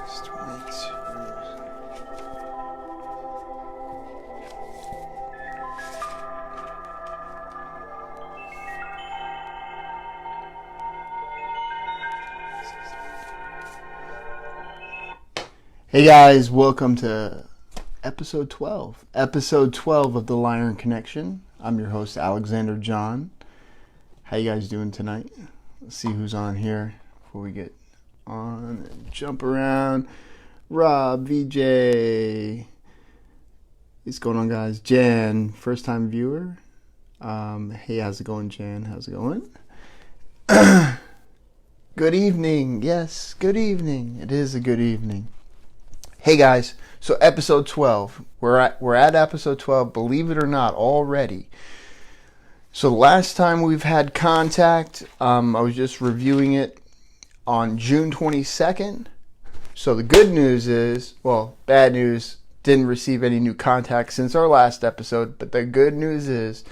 It's 22. Hey guys, welcome to episode 12. Episode 12 of the Lyron Connection. I'm your host, Alexander John. How you guys doing tonight? Let's see who's on here before we get on and jump around. Rob, VJ. What's going on, guys? Jan, first time viewer. Hey, how's it going, Jan? How's it going? Good evening. Yes, good evening. It is a good evening. Hey guys, so episode 12. We're at episode 12, believe it or not, already. So the last time we've had contact, I was just reviewing it on June 22nd. So the good news is, well, bad news, didn't receive any new contact since our last episode, but the good news is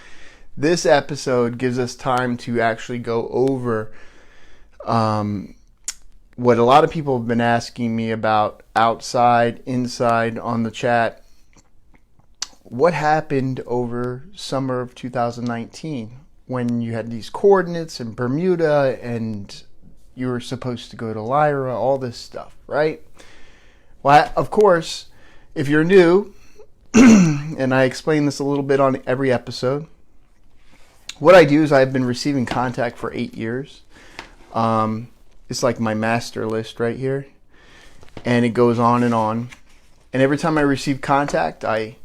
this episode gives us time to actually go over what a lot of people have been asking me about outside, inside on the chat. What happened over summer of 2019 when you had these coordinates in Bermuda and you were supposed to go to Lyra, all this stuff, right? Well, of course, if you're new, and I explain this a little bit on every episode, what I do is I've been receiving contact for 8 years. It's like my master list right here, and it goes on. And every time I receive contact, I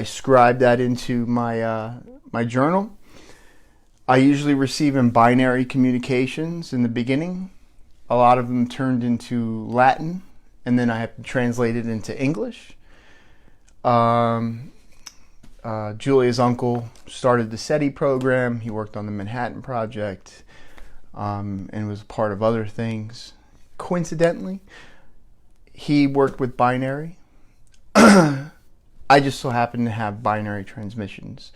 scribe that into my journal. I usually receive in binary communications in the beginning. A lot of them turned into Latin, and then I have to translate it into English. Julia's uncle started the SETI program. He worked on the Manhattan Project. And was a part of other things. Coincidentally, he worked with binary. I just so happen to have binary transmissions.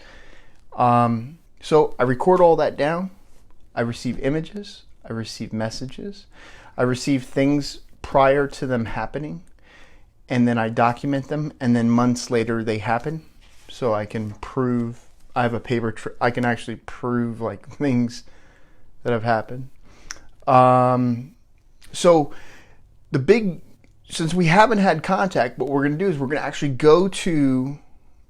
So I record all that down. I receive images. I receive messages. I receive things prior to them happening. And then I document them. And then months later they happen. So I can prove. I have a paper. I can actually prove like things that have happened. So since we haven't had contact, what we're going to do is we're going to actually go to,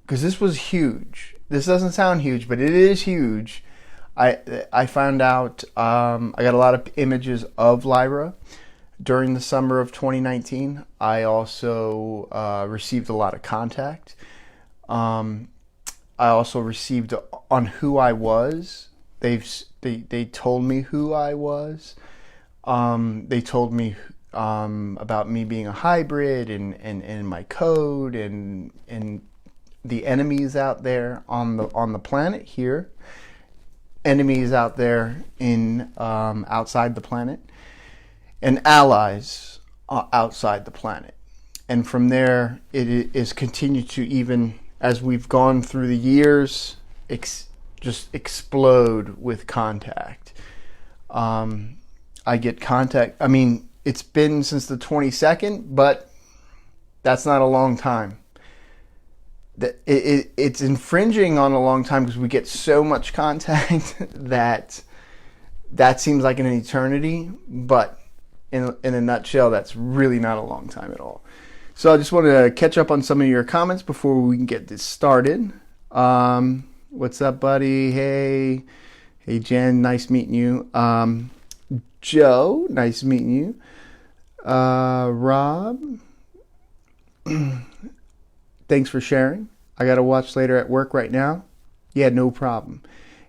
because this was huge. This doesn't sound huge, but it is huge. I found out, I got a lot of images of Lyra during the summer of 2019. I also received a lot of contact. I also received on who I was. They told me who I was. They told me about me being a hybrid and my code and the enemies out there on the planet here, enemies out there in outside the planet, and allies outside the planet. And from there, it is continued to, even as we've gone through the years, just explode with contact. I get contact. I mean, it's been since the 22nd, but that's not a long time. It's infringing on a long time because we get so much contact that seems like an eternity. But in a nutshell, that's really not a long time at all. So I just wanted to catch up on some of your comments before we can get this started. What's up, buddy? Hey, Jen, nice meeting you. Joe, nice meeting you. Rob, thanks for sharing. I got to watch later at work right now. Yeah, no problem.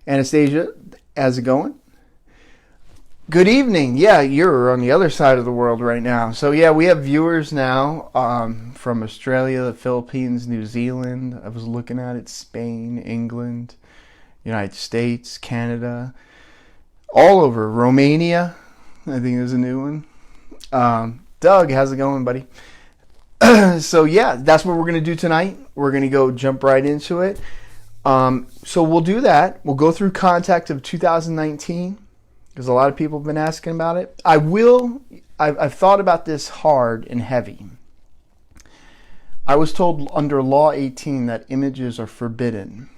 Anastasia, how's it going? Good evening. Yeah, you're on the other side of the world right now. So yeah, we have viewers now from Australia, the Philippines, New Zealand. I was looking at it, Spain, England, United States, Canada, all over. Romania, I think there's a new one. Doug, how's it going, buddy? So yeah, that's what we're going to do tonight. We're going to go jump right into it. So we'll do that. We'll go through contact of 2019. because a lot of people have been asking about it. I will I've thought about this hard and heavy. I was told under Law 18 that images are forbidden.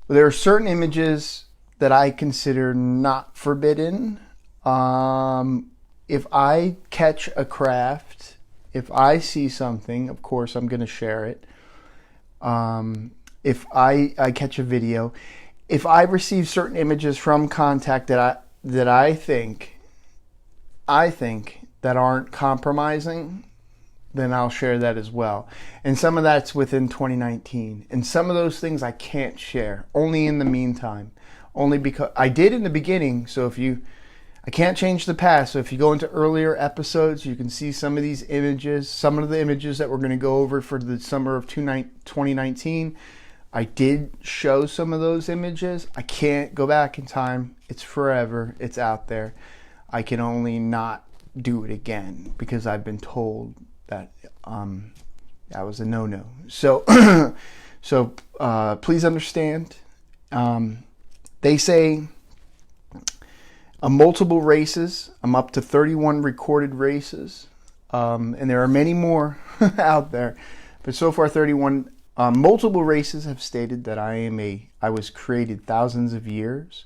There are certain images that I consider not forbidden. If I catch a craft, if I see something, of course I'm going to share it. If I catch a video, if I receive certain images from contact that I think that aren't compromising, then I'll share that as well. And some of that's within 2019. And some of those things I can't share, only in the meantime. Only because I did in the beginning. So I can't change the past. So if you go into earlier episodes, you can see some of these images, some of the images that we're going to go over for the summer of 2019. I did show some of those images. I can't go back in time. It's forever. It's out there. I can only not do it again because I've been told that that was a no-no. So, please understand. They say multiple races. I'm up to 31 recorded races, and there are many more out there. But so far, 31. Multiple races have stated that I was created thousands of years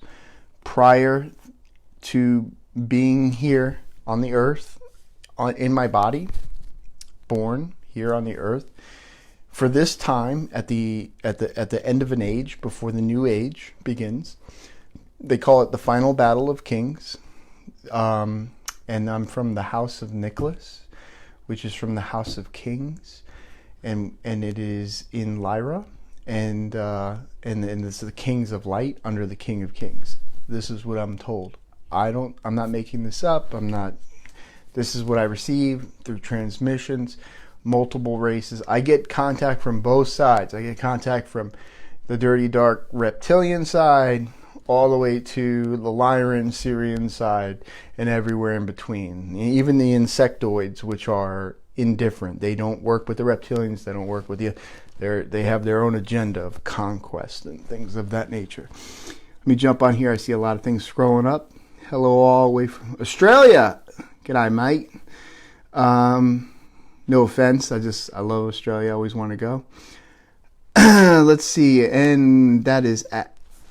prior to being here on the earth, in my body, born here on the earth, for this time at the end of an age before the new age begins. They call it the final battle of kings, and I'm from the house of Nicholas, which is from the house of kings, and it is in Lyra, and this is the kings of light under the king of kings. This is what I'm told. I'm not making this up. This is what I receive through transmissions, multiple races. I get contact from both sides. I get contact from the dirty, dark reptilian side all the way to the Lyran, Syrian side, and everywhere in between. Even the insectoids, which are indifferent. They don't work with the reptilians. They don't work with you. They have their own agenda of conquest and things of that nature. Let me jump on here. I see a lot of things scrolling up. Hello all the way from Australia. G'day, mate. No offense. I love Australia. I always want to go. Let's see. And that is,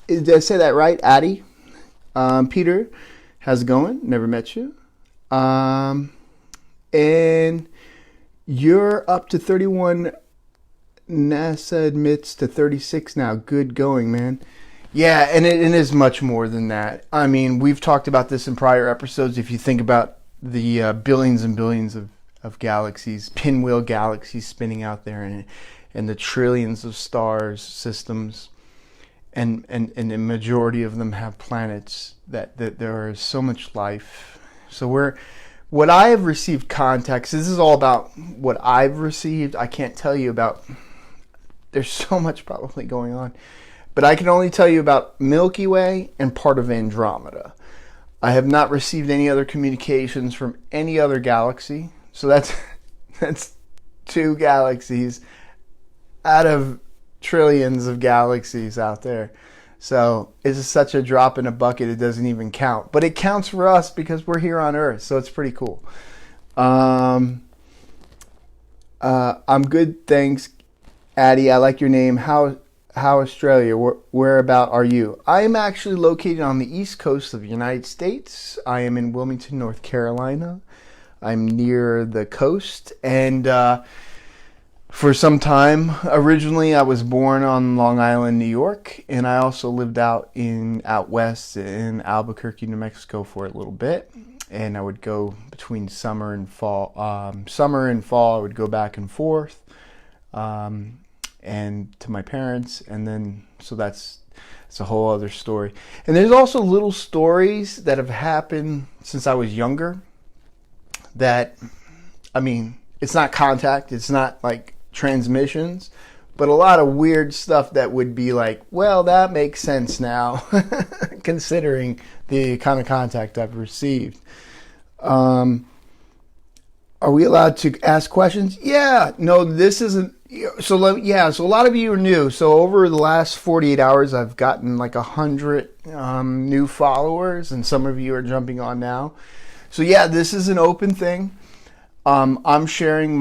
did I say that right? Addie? Peter, how's it going? Never met you. And you're up to 31. NASA admits to 36 now. Good going, man. Yeah, and it is much more than that. I mean, we've talked about this in prior episodes. If you think about the billions and billions of galaxies, pinwheel galaxies spinning out there, and the trillions of stars, systems, and the majority of them have planets, that there is so much life. So what I have received context, this is all about what I've received. I can't tell you about, there's so much probably going on. But I can only tell you about Milky Way and part of Andromeda. I have not received any other communications from any other galaxy. So that's 2 galaxies out of trillions of galaxies out there. So it's such a drop in a bucket, it doesn't even count. But it counts for us because we're here on Earth. So it's pretty cool. I'm good, thanks, Addie. I like your name. How Australia? Where about are you? I am actually located on the east coast of the United States. I am in Wilmington, North Carolina. I'm near the coast, and for some time, originally I was born on Long Island, New York, and I also lived out west in Albuquerque, New Mexico for a little bit. And I would go between summer and fall. I would go back and forth. And to my parents, and then so that's a whole other story. And there's also little stories that have happened since I was younger that, I mean, it's not contact, it's not like transmissions, but a lot of weird stuff that would be like, well, that makes sense now, considering the kind of contact I've received. Are we allowed to ask questions? Yeah, no, this isn't. So a lot of you are new. So over the last 48 hours, I've gotten like 100 new followers, and some of you are jumping on now. So yeah, this is an open thing. I'm sharing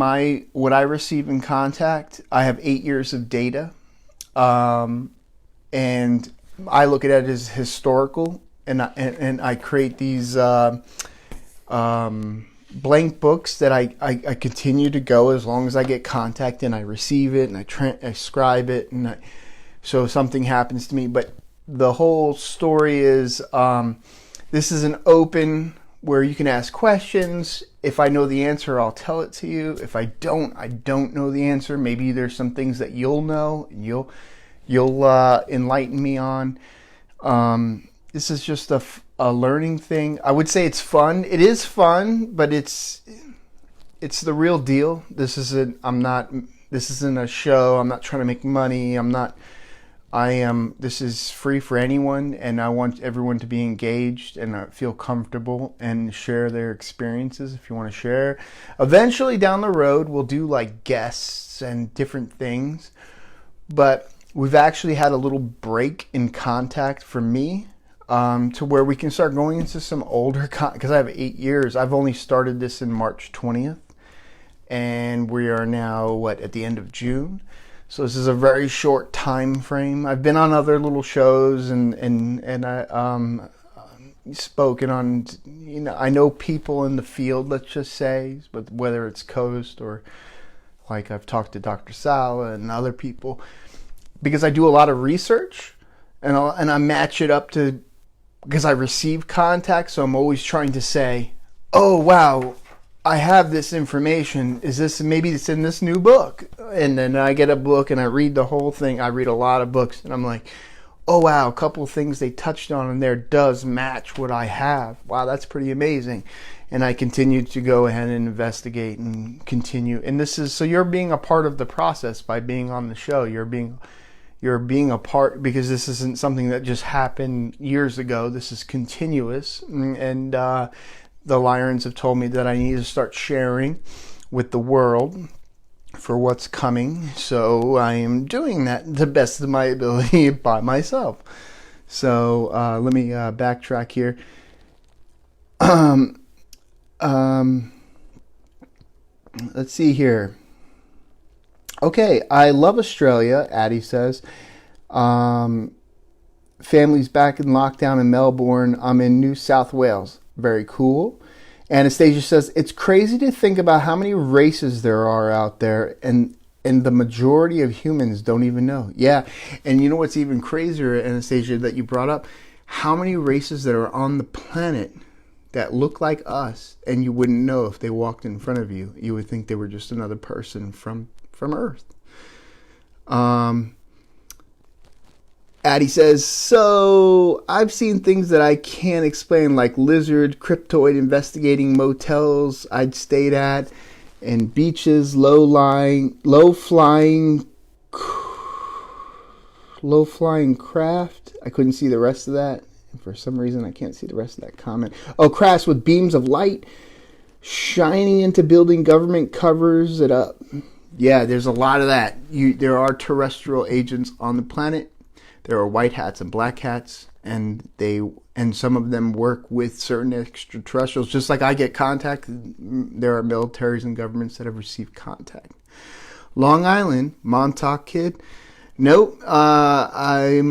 what I receive in contact. I have 8 years of data, and I look at it as historical, and I create these blank books that I continue to go as long as I get contact and I receive it and I transcribe it, and so something happens to me. But the whole story is this is an open where you can ask questions. If I know the answer, I'll tell it to you. If I don't know the answer. Maybe there's some things that you'll know and you'll enlighten me on. This is just a learning thing. I would say it's fun. It is fun, but it's the real deal. This isn't a show. I'm not trying to make money. This is free for anyone, and I want everyone to be engaged and feel comfortable and share their experiences if you want to share. Eventually down the road, we'll do like guests and different things, but we've actually had a little break in contact for me, to where we can start going into some older because I have 8 years. I've only started this in March 20th, and we are now at the end of June. So this is a very short time frame. I've been on other little shows and I spoken on, I know people in the field, let's just say, but whether it's Coast or like I've talked to Dr. Sala and other people, because I do a lot of research and I match it up to, because I receive contact, so I'm always trying to say, oh wow, I have this information. Maybe it's in this new book? And then I get a book and I read the whole thing. I read a lot of books and I'm like, oh wow, a couple of things they touched on in there does match what I have. Wow, that's pretty amazing. And I continue to go ahead and investigate and continue. And so you're being a part of the process by being on the show. You're being a part, because this isn't something that just happened years ago. This is continuous. And the Lyrans have told me that I need to start sharing with the world for what's coming. So I am doing that to the best of my ability by myself. So let me backtrack here. Let's see here. Okay, I love Australia, Addie says. Family's back in lockdown in Melbourne. I'm in New South Wales. Very cool. Anastasia says, it's crazy to think about how many races there are out there, and the majority of humans don't even know. Yeah, and you know what's even crazier, Anastasia, that you brought up? How many races that are on the planet that look like us, and you wouldn't know if they walked in front of you. You would think they were just another person from Earth. Addie says, so I've seen things that I can't explain, like lizard, cryptoid investigating motels I'd stayed at, and beaches, low-flying craft. I couldn't see the rest of that. For some reason, I can't see the rest of that comment. Oh, crafts with beams of light shining into building. Government covers it up. Yeah, there's a lot of that. There are terrestrial agents on the planet. There are white hats and black hats, and some of them work with certain extraterrestrials. Just like I get contact, there are militaries and governments that have received contact. Long Island, Montauk kid. Nope, I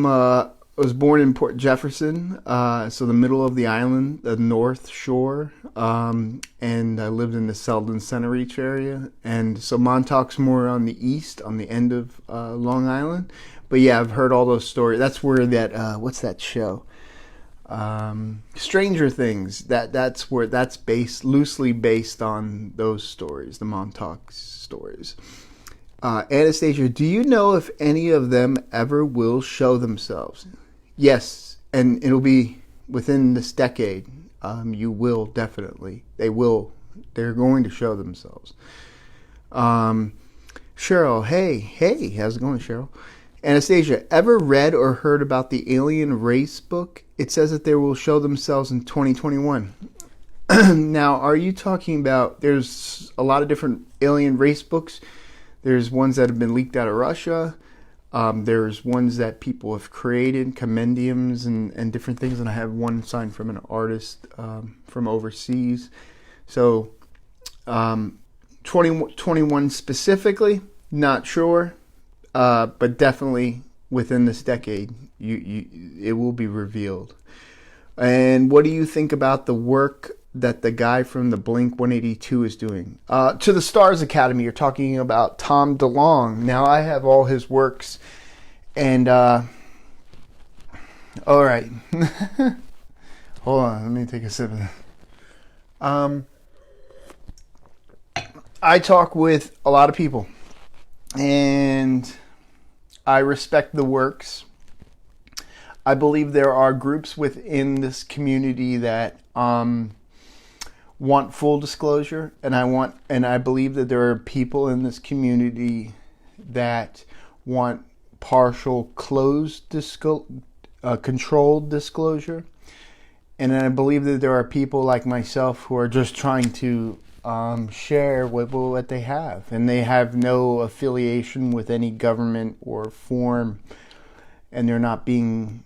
was born in Port Jefferson, so the middle of the island, the North Shore, and I lived in the Selden Center Reach area, and so Montauk's more on the east, on the end of Long Island. But yeah, I've heard all those stories. That's where that what's that show? Stranger Things. That's where that's loosely based on those stories, the Montauk stories. Anastasia, do you know if any of them ever will show themselves? Yes, and it'll be within this decade. You will definitely. They will. They're going to show themselves. Cheryl, hey, how's it going, Cheryl? Anastasia, ever read or heard about the alien race book? It says that they will show themselves in 2021. Now, are you talking about, there's a lot of different alien race books. There's ones that have been leaked out of Russia. There's ones that people have created, compendiums and different things, and I have one signed from an artist from overseas. So 2021 specifically, not sure, but definitely within this decade, it will be revealed. And what do you think about the work that the guy from the Blink 182 is doing? To the Stars Academy, you're talking about Tom DeLonge. Now, I have all his works, and all right. Hold on, let me take a sip of this. I talk with a lot of people, and I respect the works. I believe there are groups within this community that want full disclosure, and I believe that there are people in this community that want partial controlled disclosure, and I believe that there are people like myself who are just trying to share what they have, and they have no affiliation with any government or form, and they're not being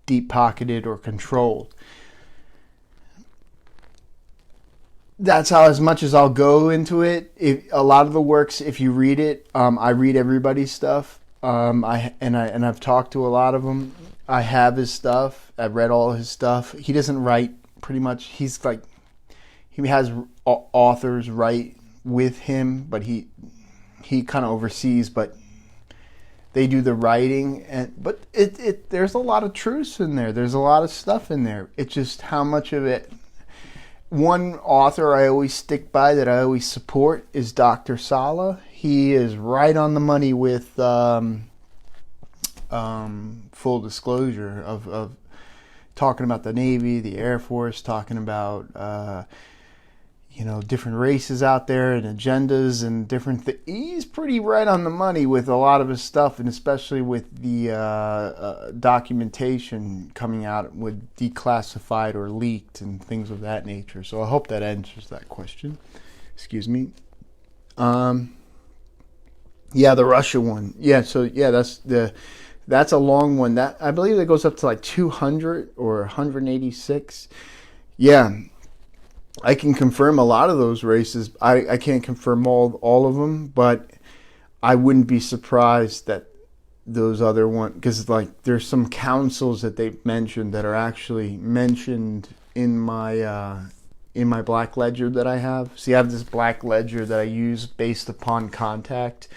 deep-pocketed or controlled. That's how as much as I'll go into it. A lot of the works, if you read it, I read everybody's stuff. I've talked to a lot of them. I have his stuff. I've read all his stuff. He doesn't write pretty much. He's like, he has authors write with him, but he kind of oversees, but they do the writing. But there's a lot of truths in there. There's a lot of stuff in there. It's just how much of it. One author I always stick by, that I always support, is Dr. Sala. He is right on the money with full disclosure of talking about the Navy, the Air Force, talking about different races out there and agendas and different things. He's pretty right on the money with a lot of his stuff, and especially with the documentation coming out with declassified or leaked and things of that nature. So I hope that answers that question. Excuse me. The Russia one. That's a long one. That, I believe, that goes up to like 200 or 186. Yeah. I can confirm a lot of those races. I can't confirm all of them, but I wouldn't be surprised that those other ones, because like there's some councils that they've mentioned that are actually mentioned in my Black Ledger that I have. See, I have this Black Ledger that I use based upon contact,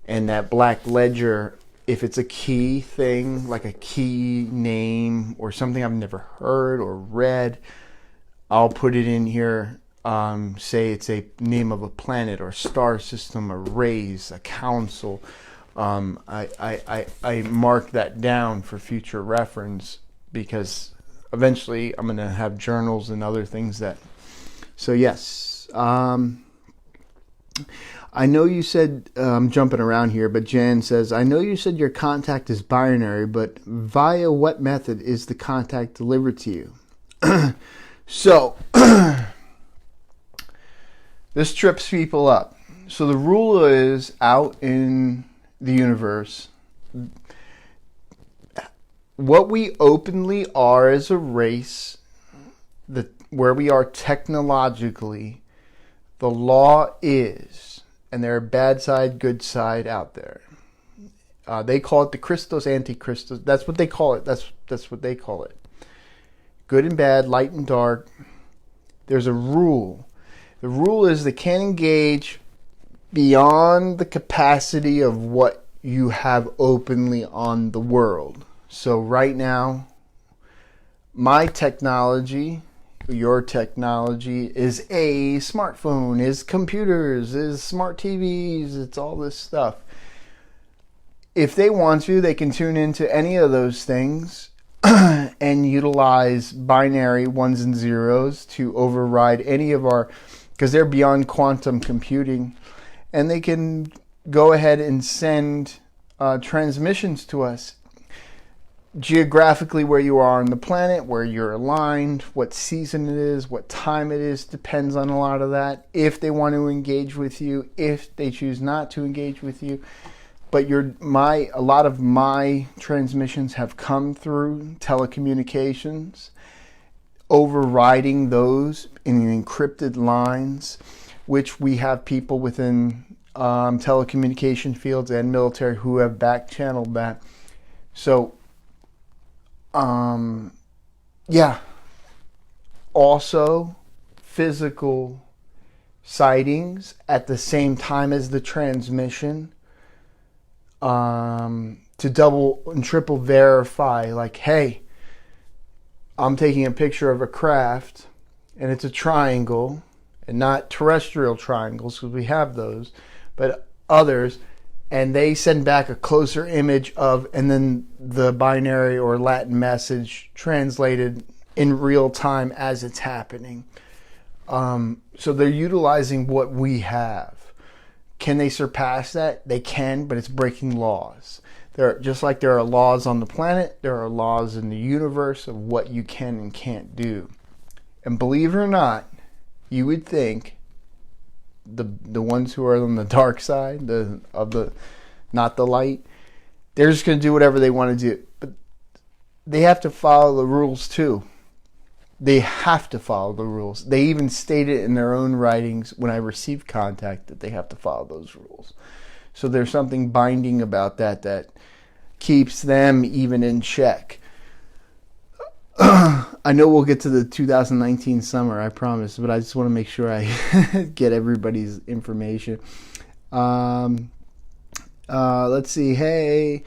and that Black Ledger, if it's a key thing, like a key name or something I've never heard or read, I'll put it in here. Say it's a name of a planet or star system, a race, a council. I mark that down for future reference, because eventually I'm going to have journals and other things that. So yes, I know you said, I'm jumping around here, but Jan says, I know you said your contact is binary, but via what method is the contact delivered to you? So, this trips people up. So the rule is, out in the universe, what we openly are as a race, where we are technologically, the law is, and there are bad side, good side out there. They call it the Christos, Antichristos. That's what they call it. That's what they call it. Good and bad, light and dark. There's a rule. The rule is they can't engage beyond the capacity of what you have openly on the world. So right now, my technology, your technology, is a smartphone, is computers, is smart TVs, it's all this stuff. If they want to, they can tune into any of those things and utilize binary ones and zeros to override any of our, because they're beyond quantum computing, and they can go ahead and send transmissions to us geographically where you are on the planet, where you're aligned, what season it is, what time it is, depends on a lot of that. If they want to engage with you, if they choose not to engage with you, but a lot of my transmissions have come through telecommunications, overriding those in encrypted lines, which we have people within telecommunication fields and military who have back channeled that. So, yeah. Also, physical sightings at the same time as the transmission, to double and triple verify, like, hey, I'm taking a picture of a craft and it's a triangle, and not terrestrial triangles because we have those, but others, and they send back a closer image of, and then the binary or Latin message translated in real time as it's happening. So they're utilizing what we have. Can they surpass that? They can, but it's breaking laws. Just like there are laws on the planet, there are laws in the universe of what you can and can't do. And believe it or not, you would think the ones who are on the dark side, not the light, they're just going to do whatever they want to do. But they have to follow the rules too. They have to follow the rules. They even state it in their own writings when I receive contact that they have to follow those rules. So there's something binding about that keeps them even in check. I know we'll get to the 2019 summer, I promise, but I just want to make sure I get everybody's information. Let's see. Hey,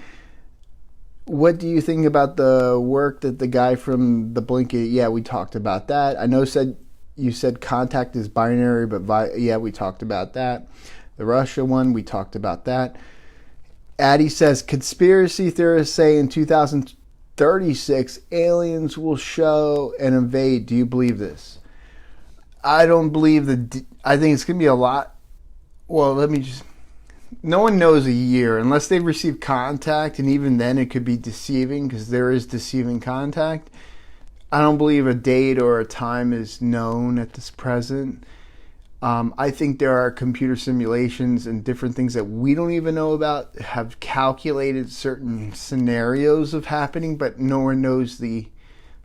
what do you think about the work that the guy from the Blinket? Yeah, we talked about that. I know you said contact is binary, but yeah, we talked about that. The Russia one, we talked about that. Addie says, conspiracy theorists say in 2036 aliens will show and invade. Do you believe this? I don't believe I think it's going to be a lot. Well, no one knows a year unless they receive contact, and even then it could be deceiving because there is deceiving contact. I don't believe a date or a time is known at this present. I think there are computer simulations and different things that we don't even know about have calculated certain scenarios of happening, but no one knows the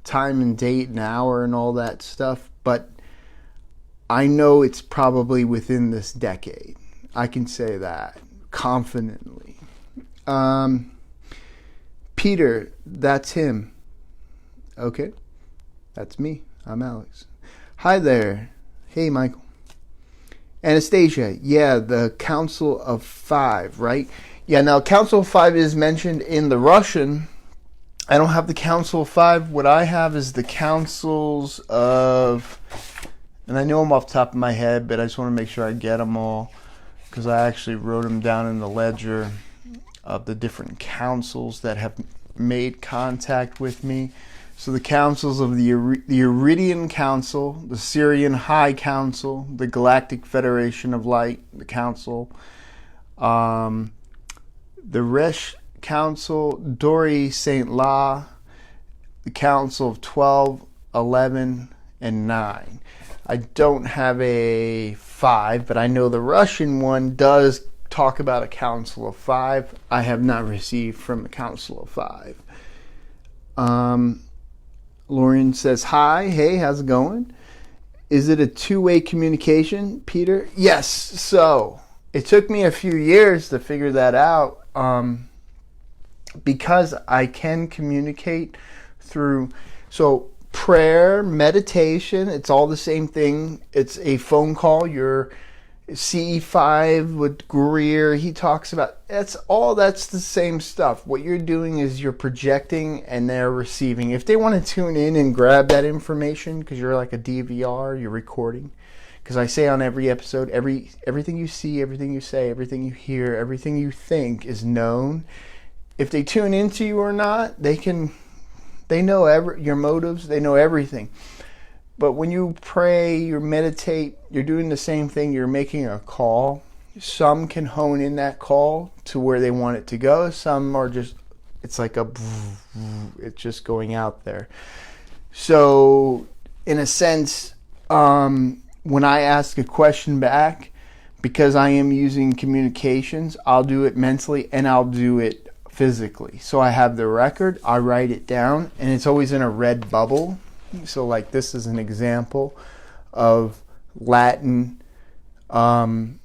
time and date and hour and all that stuff. But I know it's probably within this decade. I can say that confidently. Peter, that's him. Okay, that's me. I'm Alex. Hi there. Hey, Michael. Anastasia, yeah, the Council of Five, right? Yeah, now Council of Five is mentioned in the Russian. I don't have the Council of Five. What I have is the Councils of, and I know them off the top of my head, but I just want to make sure I get them all because I actually wrote them down in the ledger of the different councils that have made contact with me. So the councils of the Iridian Council, the Syrian High Council, the Galactic Federation of Light, the Council, the Resh Council, Dori St. La, the Council of 12, 11, and 9. I don't have a 5, but I know the Russian one does talk about a Council of 5. I have not received from a Council of 5. Lauren says, hi, hey, how's it going? Is it a two-way communication, Peter? Yes, so it took me a few years to figure that out because I can communicate through, so prayer, meditation, it's all the same thing. It's a phone call, your CE5 with Greer, he talks about, that's the same stuff. What you're doing is you're projecting and they're receiving. If they want to tune in and grab that information, because you're like a DVR, you're recording. Because I say on every episode, everything you see, everything you say, everything you hear, everything you think is known. If they tune into you or not, they know your motives, they know everything. But when you pray, you meditate, you're doing the same thing. You're making a call. Some can hone in that call to where they want it to go. Some are just, it's like it's just going out there. So in a sense, when I ask a question back, because I am using communications, I'll do it mentally and I'll do it physically. So I have the record, I write it down, and it's always in a red bubble. So like this is an example of Latin, and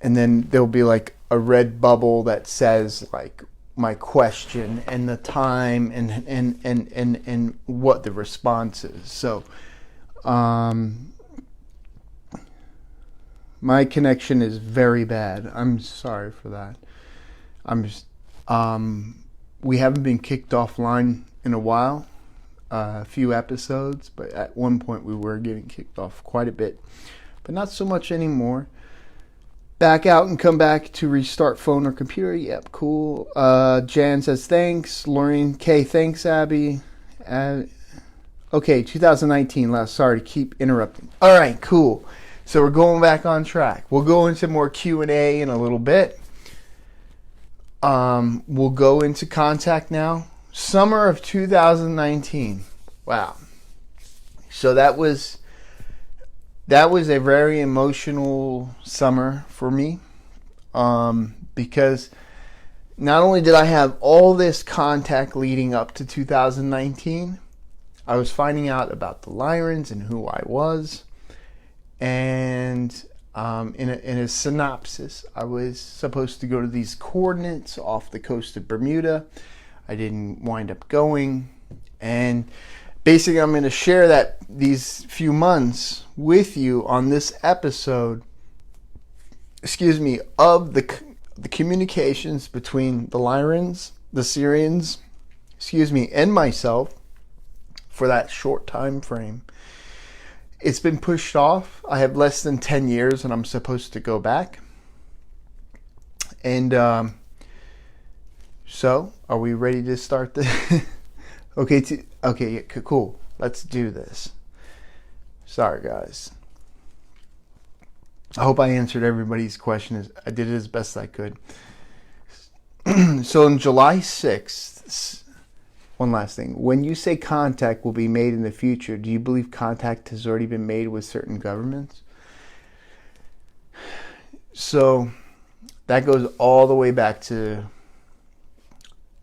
then there'll be like a red bubble that says like my question and the time and what the response is. So my connection is very bad. I'm sorry for that. We haven't been kicked offline in a while, a few episodes, but at one point we were getting kicked off quite a bit, but not so much anymore. Back out and come back to restart phone or computer. Yep, cool. Jan says thanks. Lauren K, thanks, Abby. Okay, 2019 last. Sorry to keep interrupting. All right, cool. So we're going back on track. We'll go into more Q&A in a little bit. We'll go into contact now. Summer of 2019. Wow. So that was a very emotional summer for me, because not only did I have all this contact leading up to 2019, I was finding out about the Lyrans and who I was, and in a synopsis, I was supposed to go to these coordinates off the coast of Bermuda. I didn't wind up going, and basically, I'm going to share these few months with you on this episode, of the communications between the Lyrans, the Syrians, and myself for that short time frame. It's been pushed off. I have less than 10 years and I'm supposed to go back. And so, are we ready to start the... Okay, cool. Let's do this. Sorry, guys. I hope I answered everybody's question. I did it as best I could. So on July 6th, one last thing. When you say contact will be made in the future, do you believe contact has already been made with certain governments? So that goes all the way back to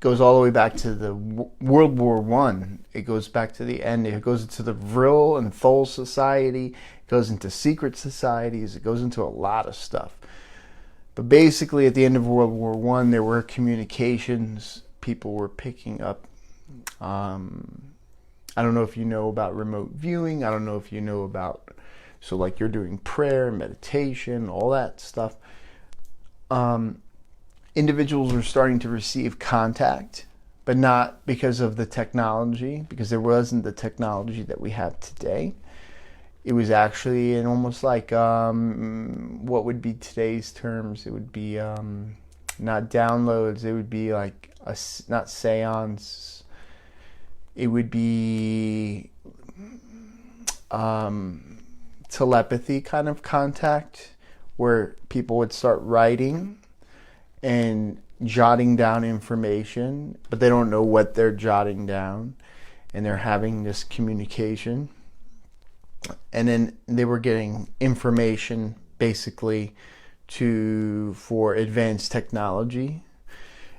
the World War One. It goes back to the end. It goes into the Vril and Thol Society. It goes into secret societies. It goes into a lot of stuff. But basically, at the end of World War One, there were communications. People were picking up. I don't know if you know about remote viewing. I don't know if you know about. So, like, you're doing prayer, meditation, all that stuff. Individuals were starting to receive contact, but not because of the technology, because there wasn't the technology that we have today. It was actually in almost like, what would be today's terms? It would be not downloads, it would be like, not seance, it would be telepathy kind of contact, where people would start writing and jotting down information, but they don't know what they're jotting down, and they're having this communication. And then they were getting information basically for advanced technology.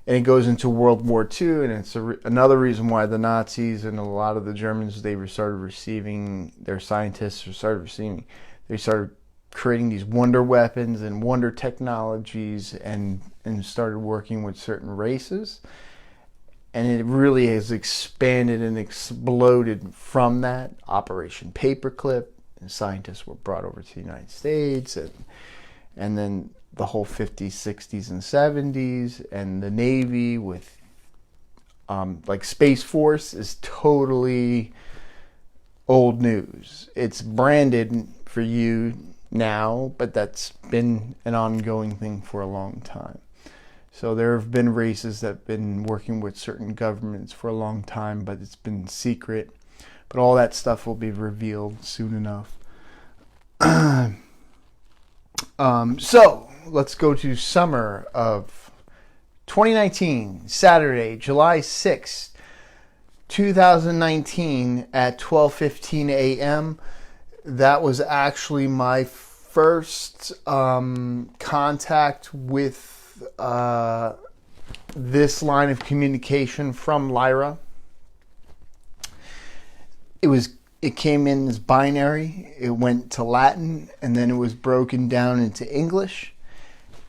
And it goes into World War II, and it's another reason why the Nazis and a lot of the Germans, they started receiving, their scientists they started creating these wonder weapons and wonder technologies, and started working with certain races. And it really has expanded and exploded from that. Operation Paperclip, and scientists were brought over to the United States, and then the whole 50s, 60s, and 70s, and the Navy with like Space Force is totally old news. It's branded for you now, but that's been an ongoing thing for a long time. So there have been races that have been working with certain governments for a long time, but it's been secret. But all that stuff will be revealed soon enough. So let's go to summer of 2019, Saturday, July 6th, 2019 at 12:15 a.m. That was actually my first contact with this line of communication from Lyra. It came in as binary. It went to Latin, and then it was broken down into English.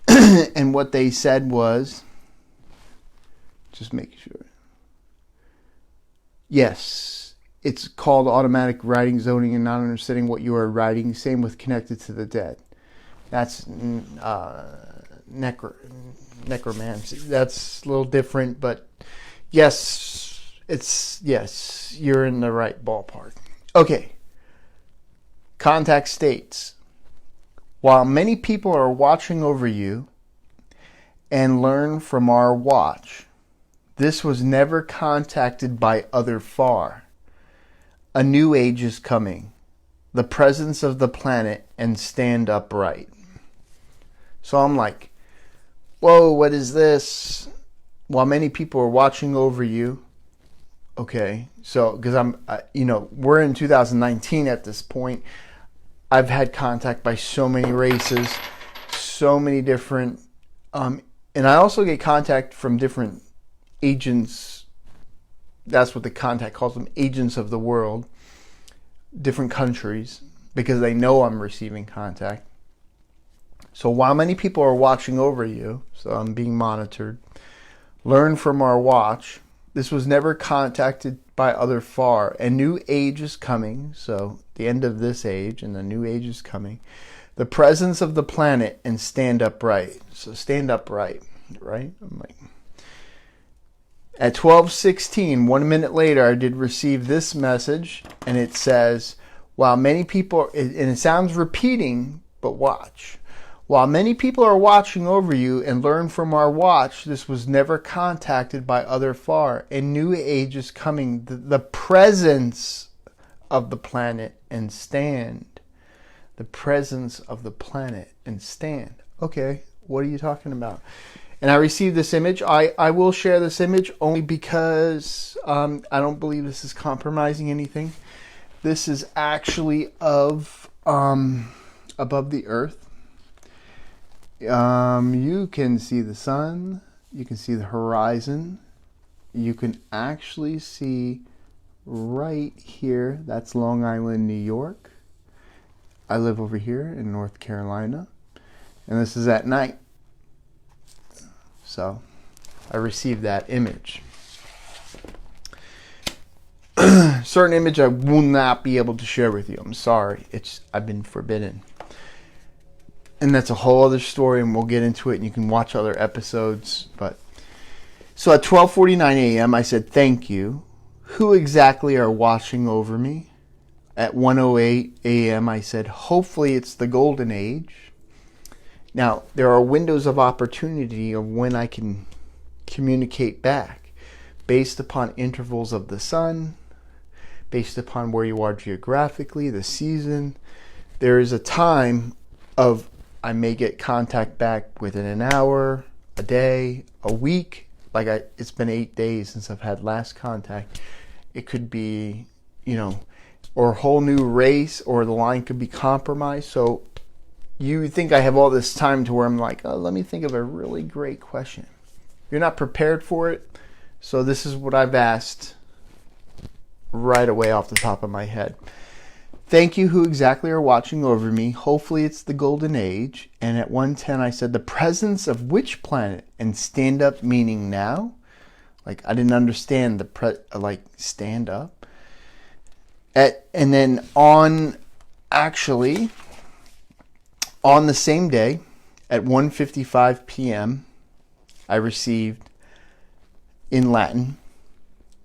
And what they said was, just making sure. Yes, it's called automatic writing zoning and not understanding what you are writing. Same with connected to the dead. That's necromancy. That's a little different, but yes, you're in the right ballpark. Okay. Contact states, while many people are watching over you and learn from our watch, this was never contacted by other far. A new age is coming. The presence of the planet and stand upright. So I'm like, whoa, what is this? While many people are watching over you. Okay, so because we're in 2019 at this point. I've had contact by so many races, so many different, and I also get contact from different agents. That's what the contact calls them, agents of the world, different countries, because they know I'm receiving contact. So while many people are watching over you, so I'm being monitored, learn from our watch. This was never contacted by other far. A new age is coming. So the end of this age and the new age is coming. The presence of the planet and stand upright. So stand upright, right? I'm like, at 12:16, 1 minute later, I did receive this message, and it says, while many people, and it sounds repeating, but watch. While many people are watching over you and learn from our watch, this was never contacted by other far. A new age is coming. The presence of the planet and stand. The presence of the planet and stand. Okay, what are you talking about? And I received this image. I will share this image only because I don't believe this is compromising anything. This is actually of above the earth. You can see the sun, you can see the horizon, you can actually see right here, that's Long Island, New York. I live over here in North Carolina, and this is at night. So I received that image. Certain image I will not be able to share with you. I'm sorry. I've been forbidden. And that's a whole other story, and we'll get into it, and you can watch other episodes. But so at 12:49 a.m., I said, thank you. Who exactly are watching over me? At 1:08 a.m., I said, hopefully it's the golden age. Now, there are windows of opportunity of when I can communicate back based upon intervals of the sun, based upon where you are geographically, the season. There is a time of I may get contact back within an hour, a day, a week. It's been 8 days since I've had last contact. It could be, or a whole new race, or the line could be compromised. So you think I have all this time to where I'm like, oh, let me think of a really great question. You're not prepared for it. So this is what I've asked right away off the top of my head. Thank you, who exactly are watching over me. Hopefully it's the golden age. And at 1:10, I said, the presence of which planet? And stand up meaning now? I didn't understand stand up. And then on the same day, at 1:55 p.m., I received in Latin,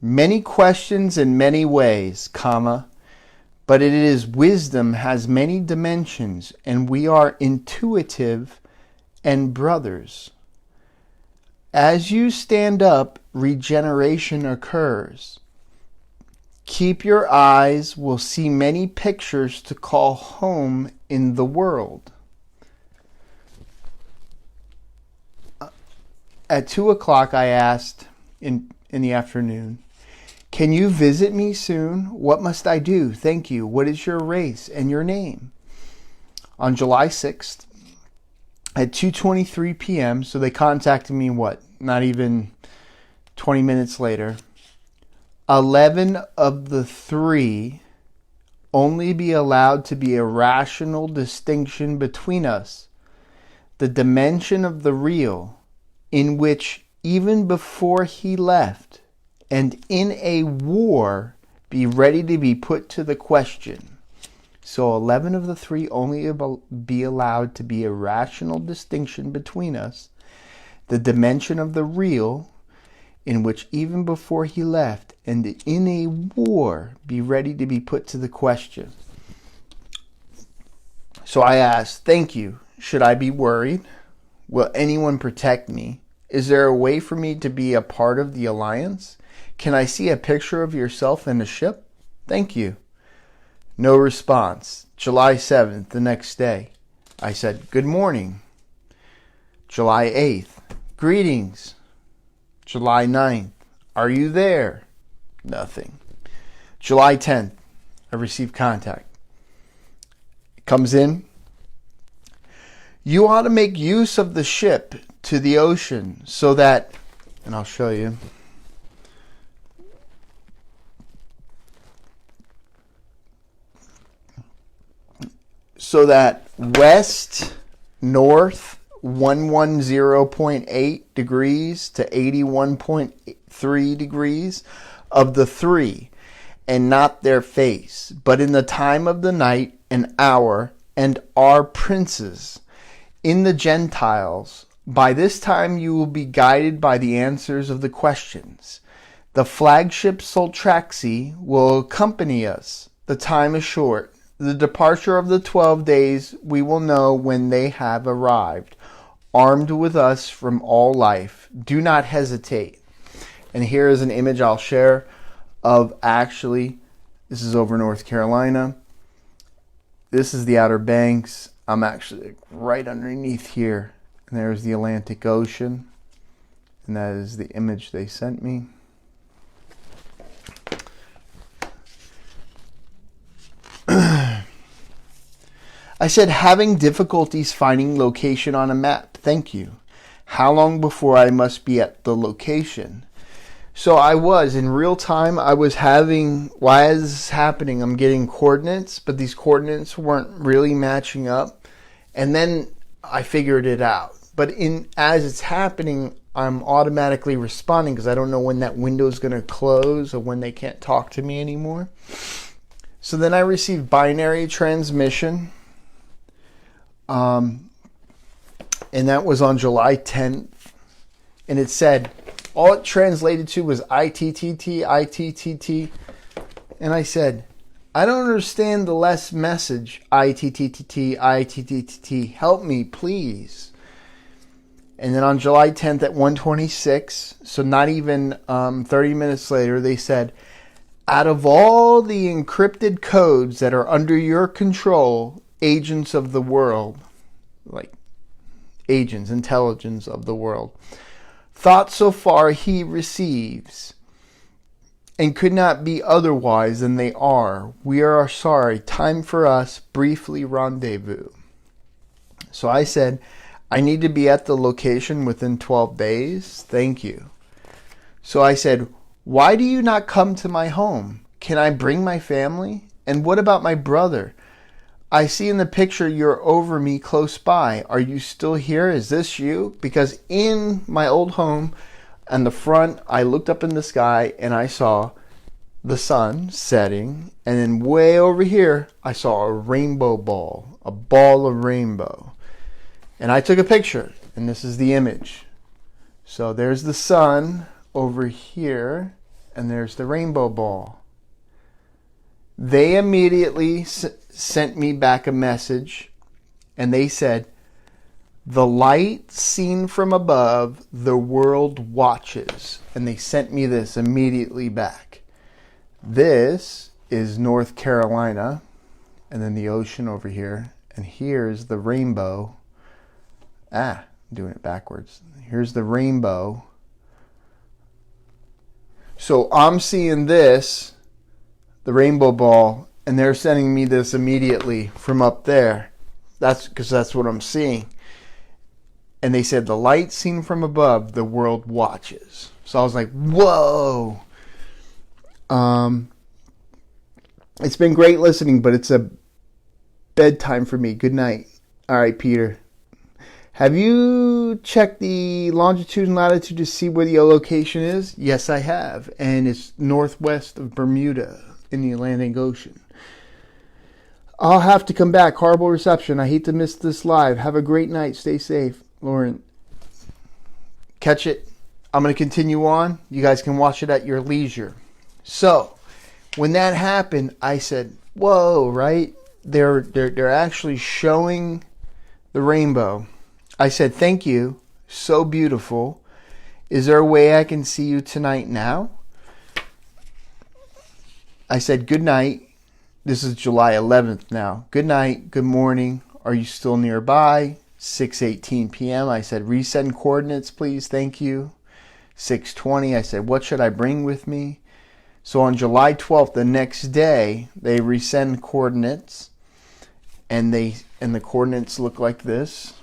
many questions in many ways, but it is wisdom has many dimensions, and we are intuitive and brothers. As you stand up, regeneration occurs. Keep your eyes, will see many pictures to call home in the world. At 2 o'clock, I asked in the afternoon, can you visit me soon? What must I do? Thank you. What is your race and your name? On July 6th at 2:23 p.m., so they contacted me, not even 20 minutes later. 11 of the 3 only be allowed to be a rational distinction between us, the dimension of the real, in which even before he left, and in a war, be ready to be put to the question. So 11 of the 3 only be allowed to be a rational distinction between us, the dimension of the real, in which even before he left, and in a war, be ready to be put to the question. So I asked, thank you. Should I be worried? Will anyone protect me? Is there a way for me to be a part of the alliance? Can I see a picture of yourself in a ship? Thank you. No response. July 7th, the next day. I said, good morning. July 8th, greetings. July 9th, are you there? Nothing. July 10th, I received contact. It comes in. You ought to make use of the ship to the ocean so that, and I'll show you. So that west, north, 110.8 degrees to 81.3 degrees of the 3, and not their face, but in the time of the night and hour, and our princes in the Gentiles. By this time you will be guided by the answers of the questions. The flagship Soltraxi will accompany us. The time is short. The departure of the 12 days we will know when they have arrived, armed with us from all life. Do not hesitate. And here is an image I'll share of this is over North Carolina. This is the Outer Banks. I'm actually right underneath here. And there's the Atlantic Ocean. And that is the image they sent me. I said, having difficulties finding location on a map. Thank you. How long before I must be at the location? So I was, in real time, I was having, why is this happening? I'm getting coordinates, but these coordinates weren't really matching up. And then I figured it out. But as it's happening, I'm automatically responding because I don't know when that window is going to close or when they can't talk to me anymore. So then I received binary transmission. And that was on July 10th. And it said, all it translated to was ITTT, ITTT. And I said, I don't understand the last message, ITTT, ITTT. Help me, please. And then on July 10th at 1:26, so not even 30 minutes later, they said, out of all the encrypted codes that are under your control, agents of the world, like agents, intelligence of the world, thought so far he receives, and could not be otherwise than they are. We are sorry. Time for us briefly rendezvous. So I said, I need to be at the location within 12 days. Thank you. So I said, why do you not come to my home? Can I bring my family? And what about my brother? I see in the picture you're over me close by. Are you still here? Is this you? Because in my old home, on the front, I looked up in the sky and I saw the sun setting. And then way over here, I saw a rainbow ball, a ball of rainbow. And I took a picture, and this is the image. So there's the sun over here, and there's the rainbow ball. They immediately sent me back a message, and they said, the light seen from above, the world watches. And they sent me this immediately back. This is North Carolina, and then the ocean over here, and here's the rainbow. I'm doing it backwards. Here's the rainbow. So I'm seeing this, the rainbow ball, and they're sending me this immediately from up there. That's because that's what I'm seeing. And they said, the light seen from above, the world watches. So I was like, whoa. It's been great listening, but it's a bedtime for me. Good night. All right, Peter. Have you checked the longitude and latitude to see where the location is? Yes, I have. And it's northwest of Bermuda in the Atlantic Ocean. I'll have to come back. Horrible reception. I hate to miss this live. Have a great night. Stay safe. Lauren. Catch it. I'm going to continue on. You guys can watch it at your leisure. So, when that happened, I said, whoa, right? They're actually showing the rainbow. I said, thank you. So beautiful. Is there a way I can see you tonight now? I said, good night. This is July 11th now. Good night. Good morning. Are you still nearby? 6:18 p.m. I said, resend coordinates, please. Thank you. 6:20. I said, what should I bring with me? So on July 12th, the next day, they resend coordinates. And the coordinates look like this.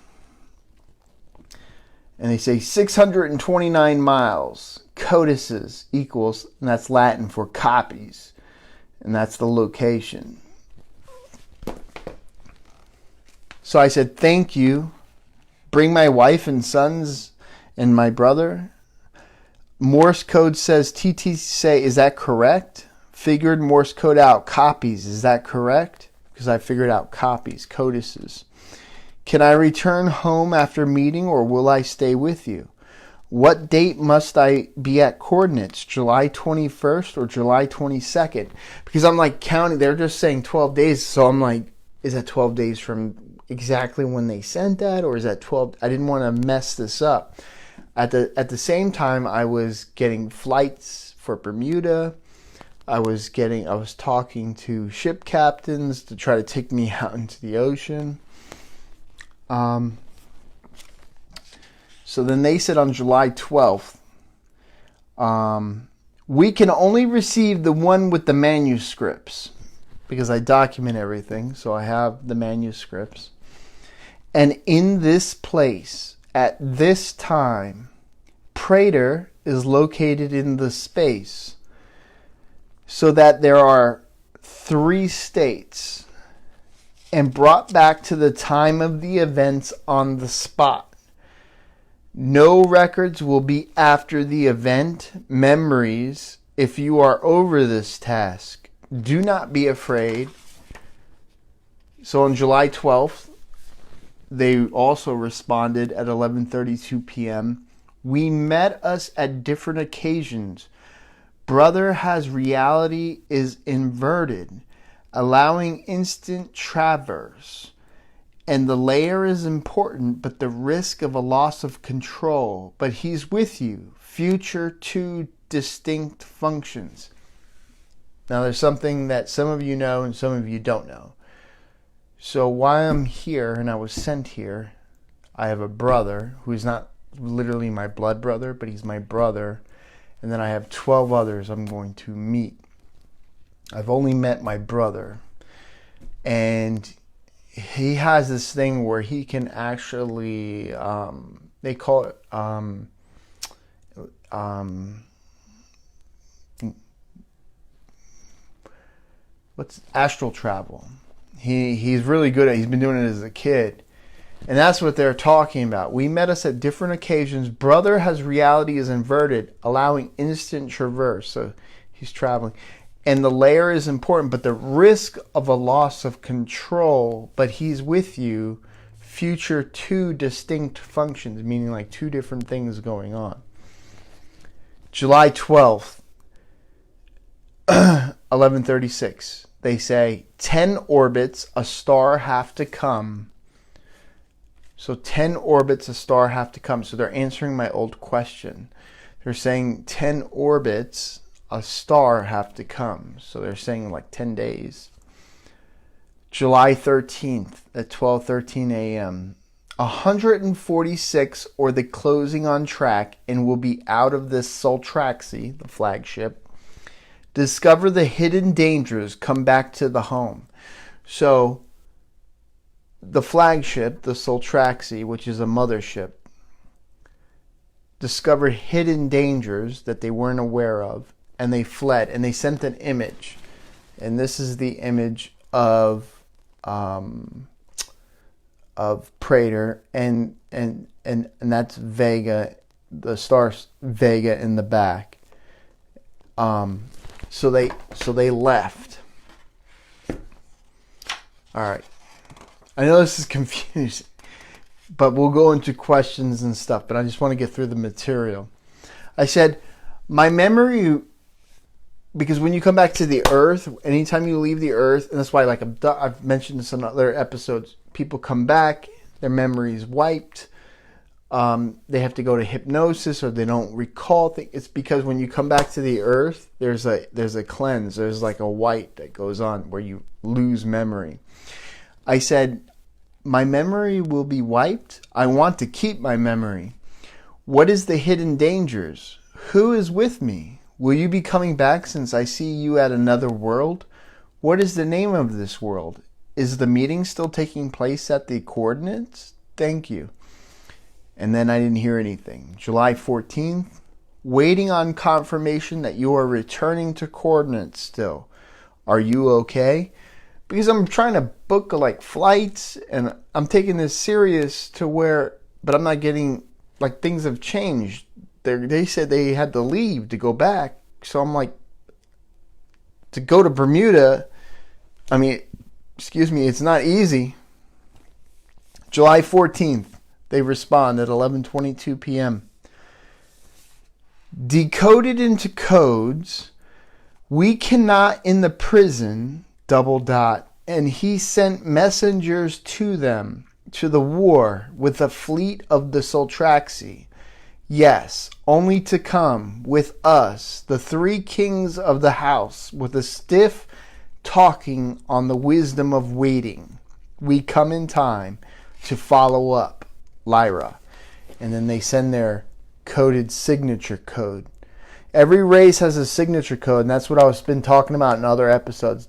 And they say 629 miles, codices equals, and that's Latin for copies. And that's the location. So I said, thank you. Bring my wife and sons and my brother. Morse code says TT say, is that correct? Figured Morse code out, copies, is that correct? Because I figured out copies, codices. Can I return home after meeting or will I stay with you? What date must I be at coordinates? July 21st or July 22nd? Because I'm like counting, they're just saying 12 days. So I'm like, is that 12 days from exactly when they sent that? Or is that 12? I didn't want to mess this up. At the same time, I was getting flights for Bermuda. I was talking to ship captains to try to take me out into the ocean. So then they said on July 12th, we can only receive the one with the manuscripts because I document everything. So I have the manuscripts. And in this place, at this time, Prater is located in the space so that there are 3 states and brought back to the time of the events on the spot. No records will be after the event, memories, if you are over this task. Do not be afraid. So on July 12th, they also responded at 11:32 p.m. We met us at different occasions. Brother has reality is inverted, allowing instant traverse. And the layer is important, but the risk of a loss of control. But he's with you. Future 2 distinct functions. Now there's something that some of you know and some of you don't know. So while I'm here and I was sent here, I have a brother who is not literally my blood brother, but he's my brother. And then I have 12 others I'm going to meet. I've only met my brother. And he has this thing where he can actually, they call it, what's astral travel. He's really good at it. He's been doing it as a kid. And that's what they're talking about. We met us at different occasions. Brother has reality is inverted, allowing instant traverse. So he's traveling. And the layer is important, but the risk of a loss of control, but he's with you, future 2 distinct functions, meaning like 2 different things going on. July 12th, 11:36. They say 10 orbits, a star have to come. So 10 orbits, a star have to come. So they're answering my old question. They're saying 10 orbits, a star have to come. So they're saying like 10 days. July 13th at 12:13 a.m. 146 or the closing on track and will be out of this Soltraxi, the flagship. Discover the hidden dangers, come back to the home. So the flagship, the Soltraxi, which is a mothership, discovered hidden dangers that they weren't aware of, and they fled, and they sent an image. And this is the image of Praetor, and that's Vega, the star Vega in the back. So they left. All right. I know this is confusing, but we'll go into questions and stuff, but I just want to get through the material. I said, my memory, because when you come back to the earth, anytime you leave the earth, and that's why, like I've mentioned this in other episodes, people come back, their memory is wiped. They have to go to hypnosis, or they don't recall things. It's because when you come back to the earth, there's a cleanse. There's like a white that goes on where you lose memory. I said, my memory will be wiped. I want to keep my memory. What is the hidden dangers? Who is with me? Will you be coming back since I see you at another world? What is the name of this world? Is the meeting still taking place at the coordinates? Thank you. And then I didn't hear anything. July 14th, waiting on confirmation that you are returning to coordinates still. Are you okay? Because I'm trying to book like flights, and I'm taking this serious to where, but I'm not getting, like, things have changed. They said they had to leave to go back. So I'm like, to go to Bermuda, I mean, excuse me, it's not easy. July 14th, they respond at 11:22 p.m. Decoded into codes, we cannot in the prison, ... and he sent messengers to them, to the war, with a fleet of the Soltraxi. Yes, only to come with us, the three kings of the house, with a stiff talking on the wisdom of waiting. We come in time to follow up, Lyra. And then they send their coded signature code. Every race has a signature code, and that's what I've been talking about in other episodes. ...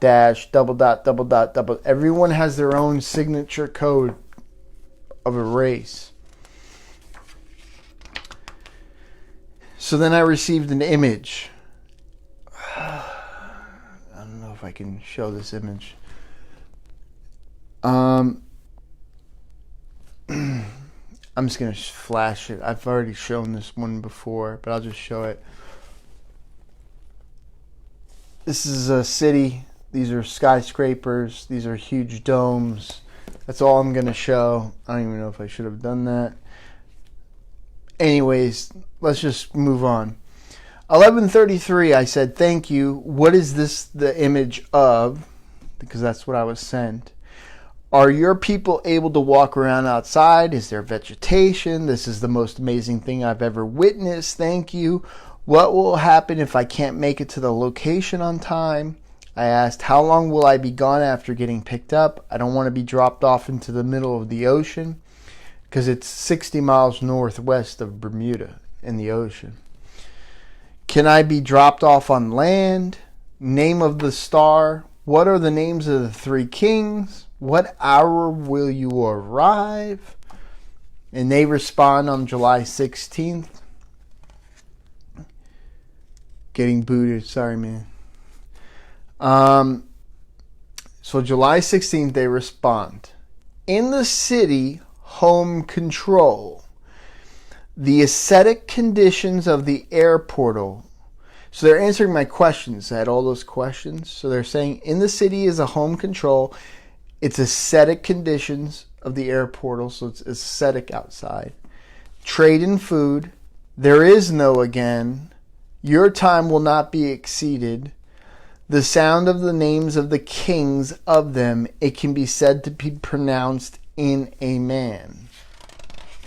dash, ... Everyone has their own signature code of a race. So then I received an image. I don't know if I can show this image. I'm just going to flash it. I've already shown this one before, but I'll just show it. This is a city. These are skyscrapers. These are huge domes. That's all I'm going to show. I don't even know if I should have done that. Anyways, let's just move on. 11:33, I said, thank you. What is this the image of? Because that's what I was sent. Are your people able to walk around outside? Is there vegetation? This is the most amazing thing I've ever witnessed. Thank you. What will happen if I can't make it to the location on time? I asked, how long will I be gone after getting picked up? I don't want to be dropped off into the middle of the ocean, because it's 60 miles northwest of Bermuda in the ocean. Can I be dropped off on land? Name of the star? What are the names of the three kings? What hour will you arrive? And they respond on July 16th. Getting booted. Sorry, man. So July 16th, they respond. In the city, home control. The ascetic conditions of the air portal. So they're answering my questions. I had all those questions. So they're saying in the city is a home control. It's ascetic conditions of the air portal. So it's ascetic outside. Trade in food. There is no again. Your time will not be exceeded. The sound of the names of the kings of them, it can be said to be pronounced in a man.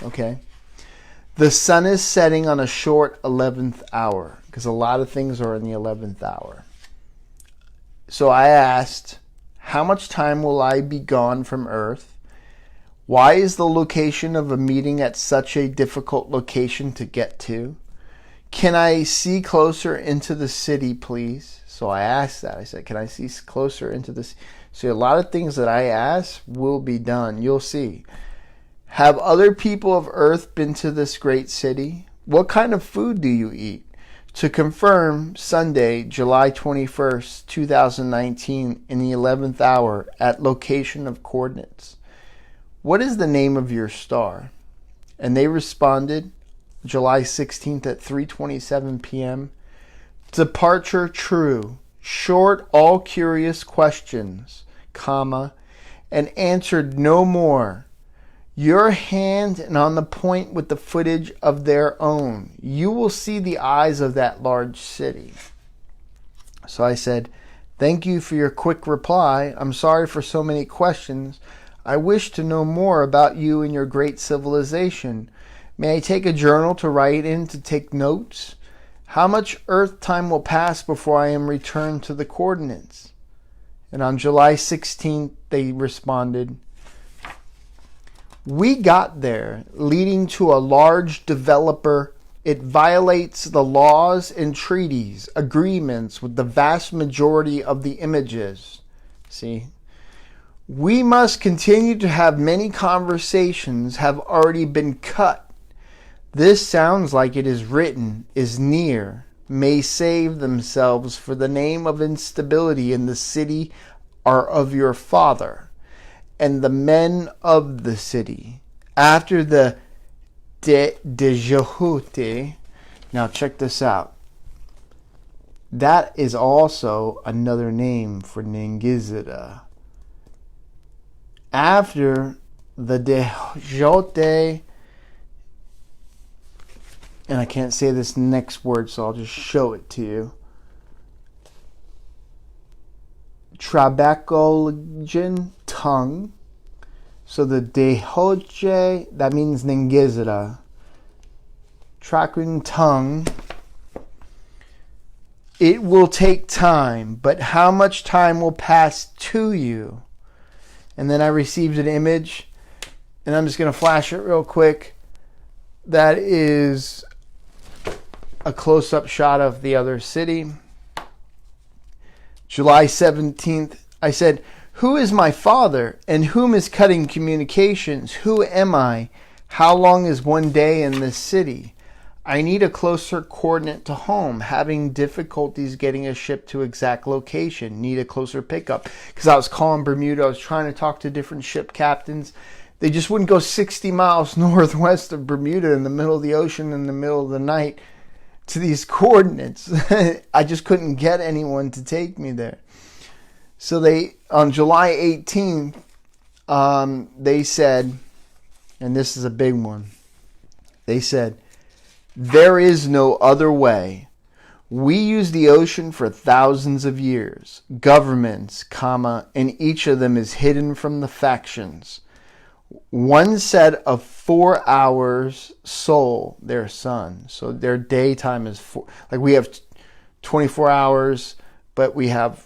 Okay. The sun is setting on a short 11th hour, because a lot of things are in the 11th hour. So I asked, how much time will I be gone from Earth? Why is the location of a meeting at such a difficult location to get to? Can I see closer into the city, please? So I asked that. I said, can I see closer into this? So a lot of things that I ask will be done. You'll see. Have other people of earth been to this great city? What kind of food do you eat? To confirm, Sunday, July 21st, 2019, in the 11th hour, at location of coordinates. What is the name of your star? And they responded, July 16th at 3:27 p.m. Departure true. Short, all curious questions, comma, and answered no more. Your hand and on the point with the footage of their own. You will see the eyes of that large city. So I said, thank you for your quick reply. I'm sorry for so many questions. I wish to know more about you and your great civilization. May I take a journal to write in to take notes? How much Earth time will pass before I am returned to the coordinates? And on July 16th, they responded, we got there, leading to a large developer. It violates the laws and treaties, agreements with the vast majority of the images. See? We must continue to have many conversations have already been cut. This sounds like it is written, is near, may save themselves for the name of instability in the city are of your father. And the men of the city, after the Dejahute. Now check this out. That is also another name for Ningizida. After the Dejahute, and I can't say this next word, so I'll just show it to you. Trabecogen tongue. So the Dehoje, that means Ningizida. Traquin tongue. It will take time, but how much time will pass to you? And then I received an image, and I'm just going to flash it real quick. That is a close-up shot of the other city. July 17th, I said, who is my father, and whom is cutting communications? Who am I? How long is one day in this city? I need a closer coordinate to home. Having difficulties getting a ship to exact location. Need a closer pickup. Because I was calling Bermuda. I was trying to talk to different ship captains. They just wouldn't go 60 miles northwest of Bermuda in the middle of the ocean in the middle of the night to these coordinates. I just couldn't get anyone to take me there. So they, on July 18th, they said, and this is a big one, they said, there is no other way. We use the ocean for thousands of years. Governments, comma, and each of them is hidden from the factions. One set of 4 hours sol, their sun. So their daytime is like we have 24 hours, but we have,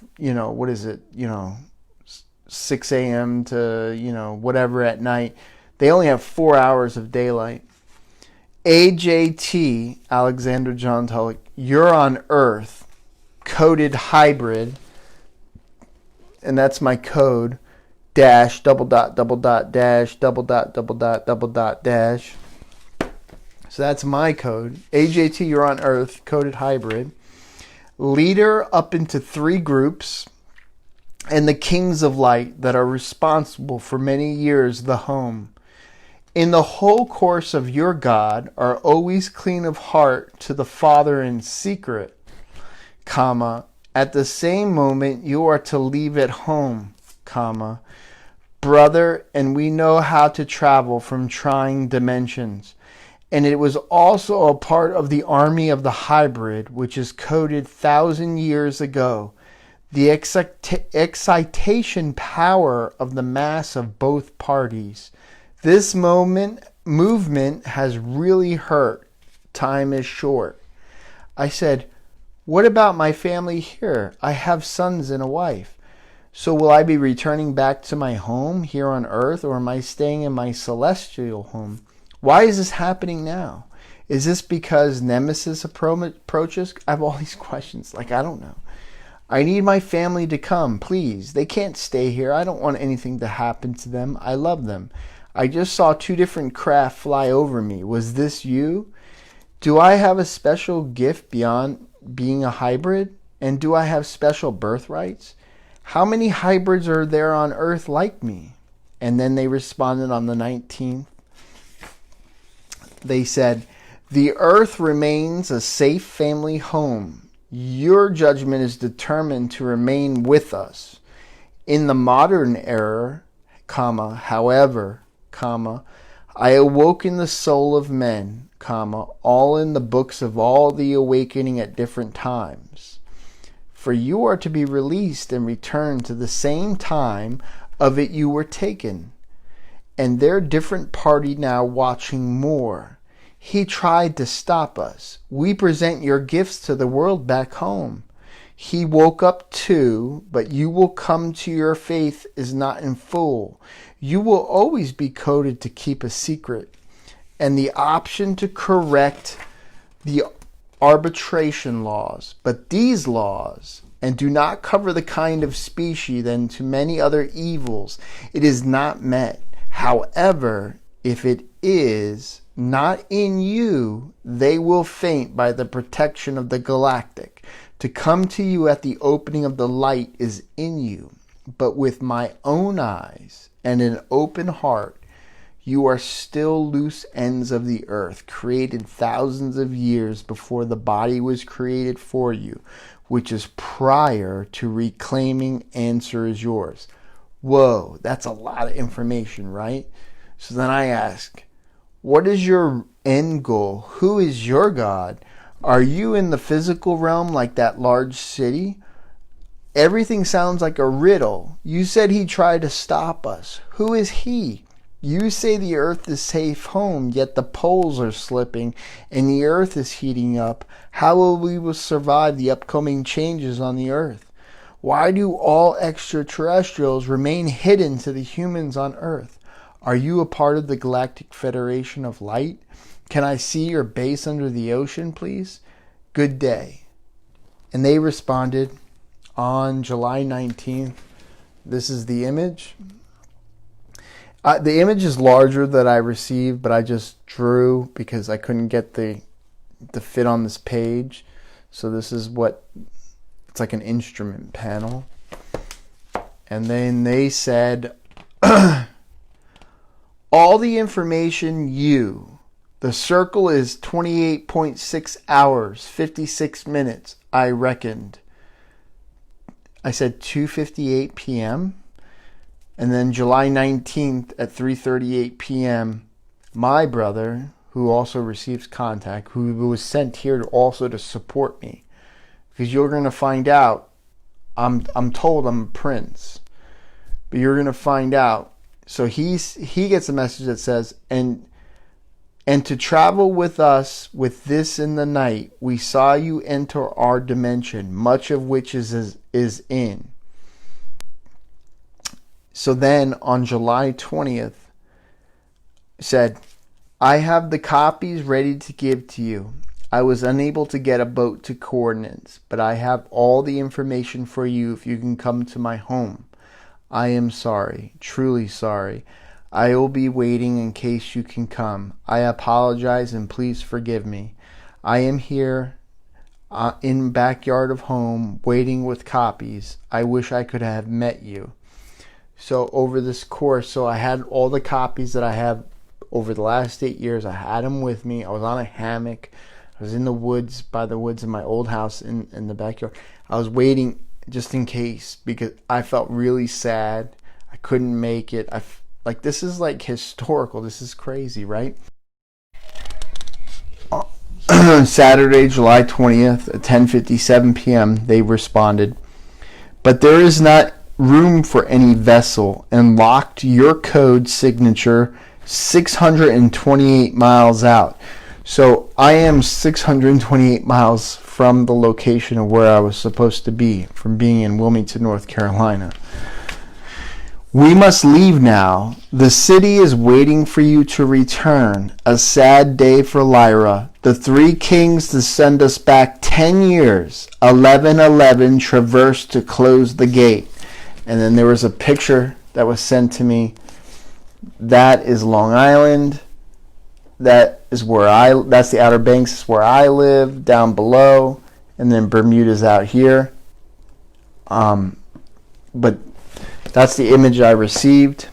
6 a.m. to, whatever at night. They only have 4 hours of daylight. AJT, Alexander John Tulloch, you're on Earth, coded hybrid, and that's my code, dash, double dot, dash, double dot, dash. So that's my code. AJT, you're on Earth, coded hybrid. Leader up into 3 groups, and the kings of light that are responsible for many years the home. In the whole course of your God are always clean of heart to the Father in secret, comma, at the same moment you are to leave at home, comma, brother, and we know how to travel from trying dimensions. And it was also a part of the army of the hybrid, which is coded 1,000 years ago. The excitation power of the mass of both parties. This movement has really hurt. Time is short. I said, what about my family here? I have sons and a wife. So will I be returning back to my home here on Earth, or am I staying in my celestial home? Why is this happening now? Is this because Nemesis approaches? I have all these questions. I don't know. I need my family to come, please. They can't stay here. I don't want anything to happen to them. I love them. I just saw 2 different craft fly over me. Was this you? Do I have a special gift beyond being a hybrid? And do I have special birthrights? How many hybrids are there on Earth like me? And then they responded on the 19th. They said, the Earth remains a safe family home. Your judgment is determined to remain with us. In the modern era, however, I awoke in the soul of men, all in the books of all the awakening at different times. For you are to be released and returned to the same time of it you were taken. And their different party now watching more. He tried to stop us. We present your gifts to the world back home. He woke up too, but you will come to your faith is not in full. You will always be coded to keep a secret. And the option to correct the arbitration laws. But these laws, and do not cover the kind of species than to many other evils, it is not met. However, if it is not in you, they will faint by the protection of the galactic. To come to you at the opening of the light is in you. But with my own eyes and an open heart, you are still loose ends of the earth, created thousands of years before the body was created for you, which is prior to reclaiming answer is yours. Whoa, that's a lot of information, right? So then I ask, what is your end goal? Who is your God? Are you in the physical realm like that large city? Everything sounds like a riddle. You said he tried to stop us. Who is he? You say the earth is safe home, yet the poles are slipping and the earth is heating up. How will we survive the upcoming changes on the earth? Why do all extraterrestrials remain hidden to the humans on earth? Are you a part of the Galactic Federation of Light? Can I see your base under the ocean, please? Good day. And they responded on July 19th. This is the image. The image is larger that I received, but I just drew because I couldn't get the fit on this page. So this is what, it's like an instrument panel. And then they said, all the information the circle is 28.6 hours, 56 minutes, I reckoned. I said 2:58 p.m. And then July 19th at 3:38 p.m., my brother, who also receives contact, who was sent here also to support me, because you're going to find out, I'm told I'm a prince, but you're going to find out. So he gets a message that says, and to travel with us with this in the night, we saw you enter our dimension, much of which is in. So then on July 20th, said, I have the copies ready to give to you. I was unable to get a boat to coordinates, but I have all the information for you if you can come to my home. I am sorry, truly sorry. I will be waiting in case you can come. I apologize and please forgive me. I am here in backyard of home waiting with copies. I wish I could have met you. So over this course, so I had all the copies that I have over the last 8 years. I had them with me. I was on a hammock. I was in the woods, by the woods in my old house in the backyard. I was waiting just in case because I felt really sad. I couldn't make it. This is like historical. This is crazy, right? Saturday, July 20th at 10:57 p.m. they responded, but there is not room for any vessel and locked your code signature 628 miles out. So I am 628 miles from the location of where I was supposed to be, from being in Wilmington, North Carolina. We must leave now. The city is waiting for you to return. A sad day for Lyra. The three kings to send us back 10 years. 11:11 traverse to close the gate. And then there was a picture that was sent to me. That is Long Island. That's the Outer Banks, is where I live, down below. And then Bermuda's out here. But that's the image I received.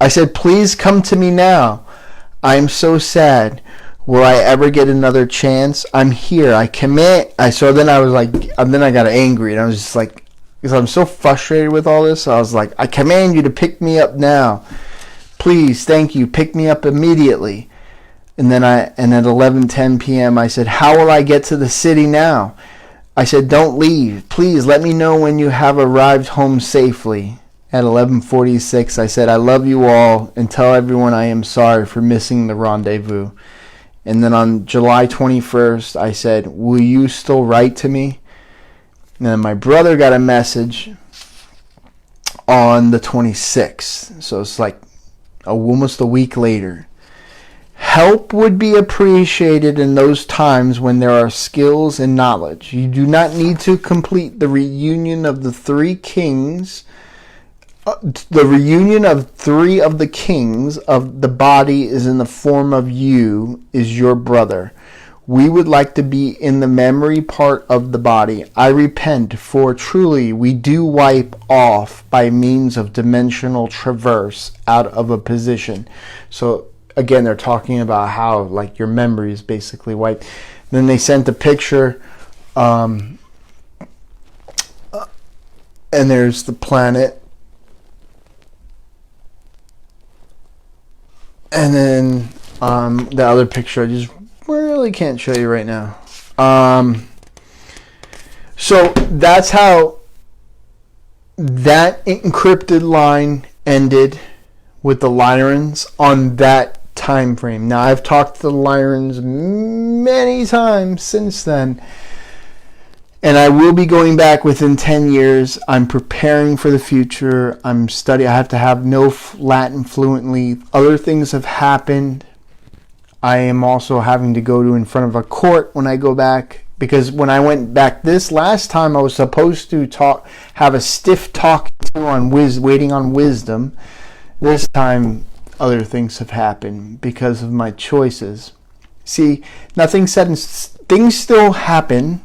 I said, please come to me now. I am so sad. Will I ever get another chance? I'm here. I command. Then I got angry, and I was just like, because I'm so frustrated with all this. So I was like, I command you to pick me up now. Please, thank you. Pick me up immediately. And at 11:10 p.m. I said, how will I get to the city now? I said, don't leave. Please let me know when you have arrived home safely. At 11:46, I said, I love you all, and tell everyone I am sorry for missing the rendezvous. And then on July 21st, I said, will you still write to me? And then my brother got a message on the 26th. So it's like almost a week later. Help would be appreciated in those times when there are skills and knowledge. You do not need to complete the reunion of the three kings. The reunion of three of the kings of the body is in the form of you, is your brother. We would like to be in the memory part of the body. I repent, for truly we do wipe off by means of dimensional traverse out of a position. So again, they're talking about how like your memory is basically wiped. Then they sent a picture, and there's the planet. And then the other picture I just really can't show you right now. So that's how that encrypted line ended with the Lyrans on that time frame. Now I've talked to the Lyrans many times since then, and I will be going back within 10 years. I'm preparing for the future. I'm studying. I have to have no Latin fluently. Other things have happened. I am also having to go to in front of a court when I go back, because when I went back this last time, I was supposed to have a stiff talk on waiting on wisdom. This time, other things have happened because of my choices. See, nothing said. Things still happen,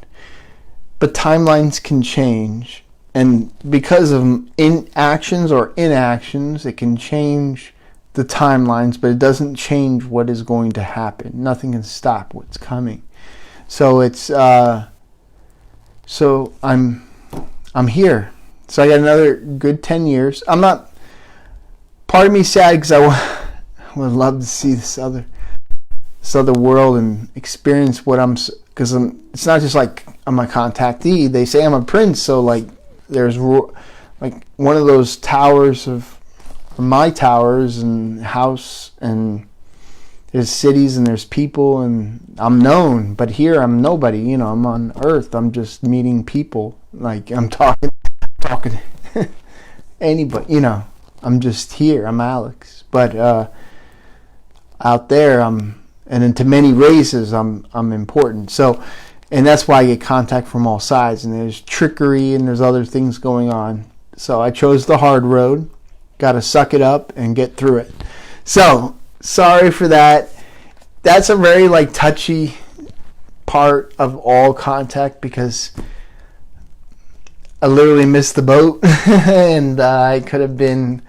but timelines can change, and because of inactions or inactions, it can change the timelines, but it doesn't change what is going to happen. Nothing can stop what's coming. So it's so I'm here. So I got another good 10 years. I'm not. Part of me sad because I would love to see this other world and experience what because it's not just like I'm a contactee. They say I'm a prince, so like there's like one of those towers of my towers and house, and there's cities and there's people, and I'm known, but here I'm nobody. I'm on Earth. I'm just meeting people. Like I'm talking to anybody. I'm just here. I'm Alex, but out there and into many races I'm important. So, and that's why I get contact from all sides, and there's trickery and there's other things going on. So I chose the hard road. Got to suck it up and get through it. So sorry for that. That's a very touchy part of all contact, because I literally missed the boat and I could have been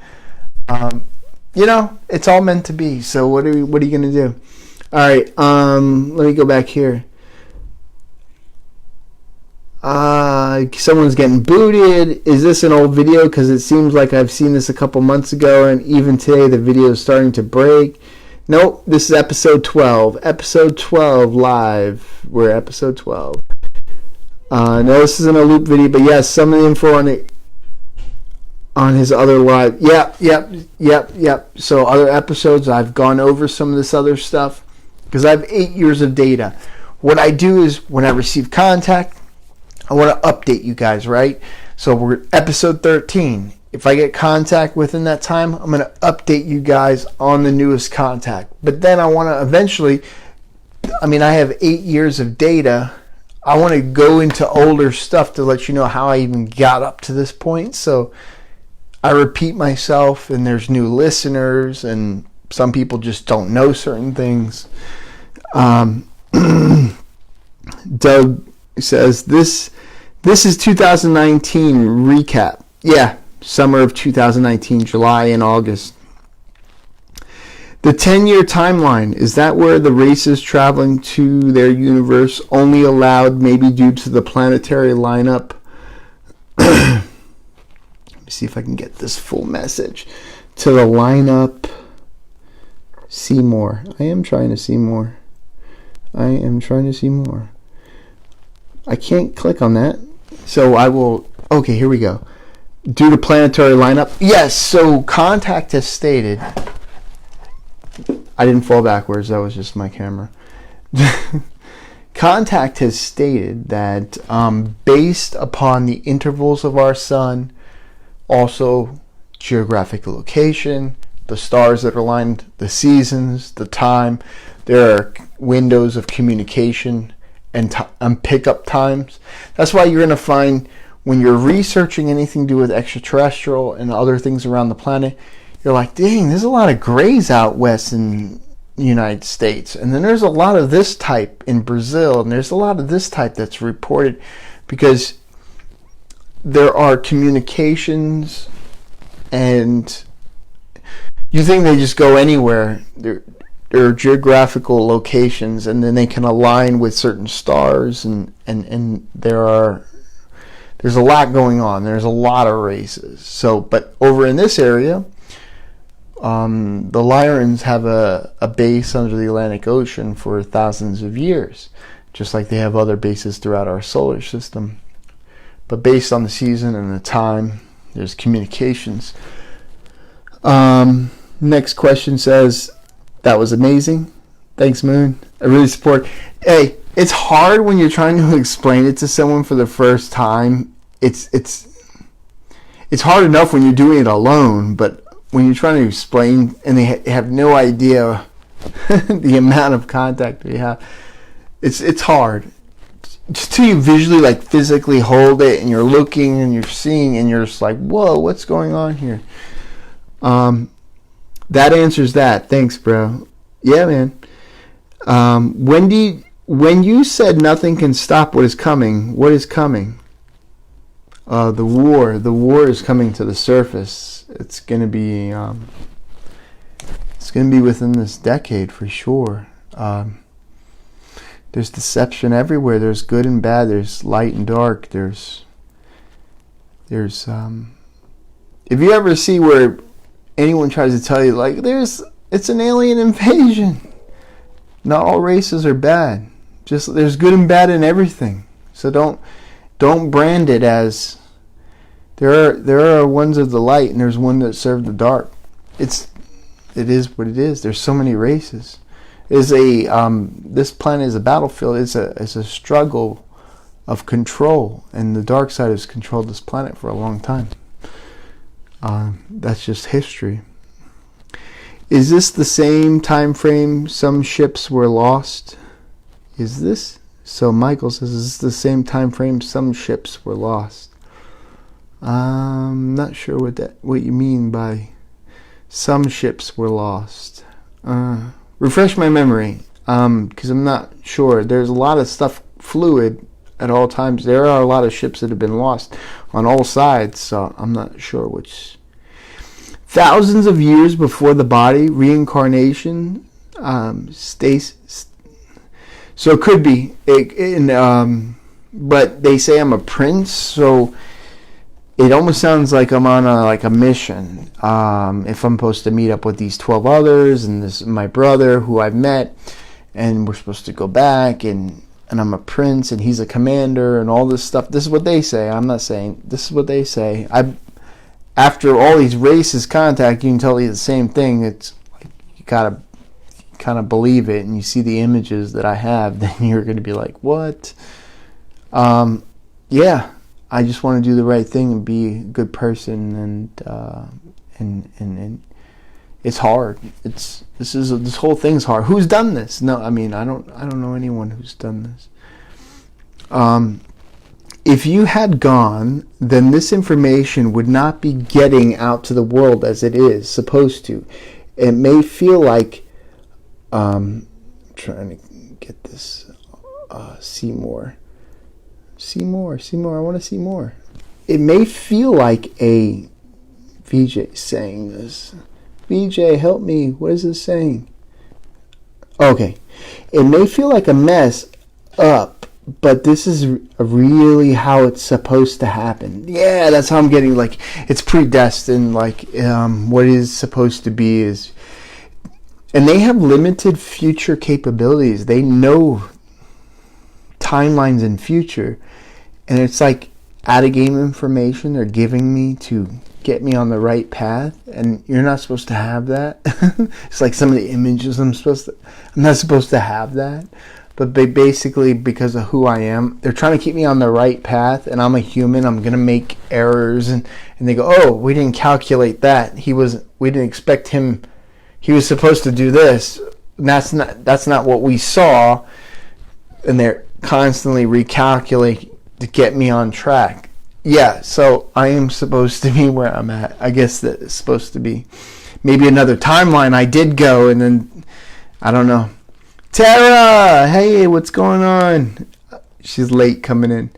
it's all meant to be. So what are you going to do? All right, let me go back here. Someone's getting booted. Is this an old video? Because it seems like I've seen this a couple months ago, and even today the video is starting to break. Nope, this is episode 12. Episode 12 live. We're episode 12. No, this isn't a loop video, but yes, some of the info on his other live. Yep. So other episodes, I've gone over some of this other stuff because I have 8 years of data. What I do is when I receive contact, I want to update you guys, right? So we're episode 13. If I get contact within that time, I'm going to update you guys on the newest contact. But then I want to eventually, I have 8 years of data. I want to go into older stuff to let you know how I even got up to this point. So I repeat myself, and there's new listeners, and some people just don't know certain things. Doug says, this is 2019 recap. Yeah, summer of 2019, July and August. The 10-year timeline, is that where the races traveling to their universe only allowed, maybe due to the planetary lineup? Let me see if I can get this full message. To the lineup. See more. I am trying to see more. I can't click on that. So I will... Okay, here we go. Due to planetary lineup. Yes, so Contact has stated... I didn't fall backwards. That was just my camera. Contact has stated that based upon the intervals of our sun, also geographic location, the stars that are aligned, the seasons, the time, there are windows of communication and pickup times. That's why you're going to find when you're researching anything to do with extraterrestrial and other things around the planet, you're like, dang, there's a lot of grays out west in the United States. And then there's a lot of this type in Brazil. And there's a lot of this type that's reported because there are communications, and you think they just go anywhere. There are geographical locations, and then they can align with certain stars, and there's a lot going on. There's a lot of races. So, but over in this area, the Lyrans have a base under the Atlantic Ocean for thousands of years, just like they have other bases throughout our solar system. But based on the season and the time, there's communications. Next question says, that was amazing. Thanks, Moon. I really support. Hey, it's hard when you're trying to explain it to someone for the first time. It's hard enough when you're doing it alone, but when you're trying to explain and they have no idea the amount of contact we have, it's hard. Just till you visually, like, physically hold it, and you're looking and you're seeing, and you're just like, whoa, what's going on here? That answers that. Thanks, bro. Yeah, man. When you said nothing can stop what is coming, what is coming? The war. The war is coming to the surface. It's going to be within this decade for sure. There's deception everywhere. There's good and bad. There's light and dark. There's if you ever see where anyone tries to tell you, like, it's an alien invasion. Not all races are bad. Just there's good and bad in everything. So don't brand it as there are ones of the light and there's one that serve the dark. It is what it is. There's so many races. This planet is a battlefield. It's a struggle of control, and the dark side has controlled this planet for a long time. That's just history. Is this the same time frame some ships were lost? Is this? So Michael says, is this the same time frame some ships were lost? I'm not sure what you mean by some ships were lost. Refresh my memory, because I'm not sure. There's a lot of stuff fluid at all times. There are a lot of ships that have been lost on all sides, so I'm not sure which. Thousands of years before the body, reincarnation, so it could be. But they say I'm a prince, so it almost sounds like I'm on a mission. If I'm supposed to meet up with these 12 others, and this is my brother who I've met, and we're supposed to go back, and I'm a prince, and he's a commander, and all this stuff. This is what they say. I'm not saying. This is what they say. After all these races contact, you can tell you the same thing. It's like you gotta kind of believe it, and you see the images that I have, then you're going to be like, what? Yeah. I just want to do the right thing and be a good person, and it's hard. This whole thing's hard. Who's done this? No, I mean, I don't know anyone who's done this. If you had gone, then this information would not be getting out to the world as it is supposed to. It may feel like, trying to get this, see more. I want to see more. It may feel like a VJ saying this. VJ, help me. What is this saying? Okay. It may feel like a mess up, but this is really how it's supposed to happen. Yeah, that's how I'm getting, like, it's predestined, like, what is supposed to be is, and they have limited future capabilities. They know timelines in future, and it's like out-of-game information they're giving me to get me on the right path, and you're not supposed to have that. It's like some of the images I'm not supposed to have that. But they basically, because of who I am, they're trying to keep me on the right path, and I'm a human. I'm going to make errors, and they go, oh, we didn't calculate that. We didn't expect him. He was supposed to do this. And that's not what we saw. And they're constantly recalculating to get me on track. Yeah, so I am supposed to be where I'm at. I guess that it's supposed to be maybe another timeline. I did go, and then I don't know. Tara, hey, what's going on? She's late coming in.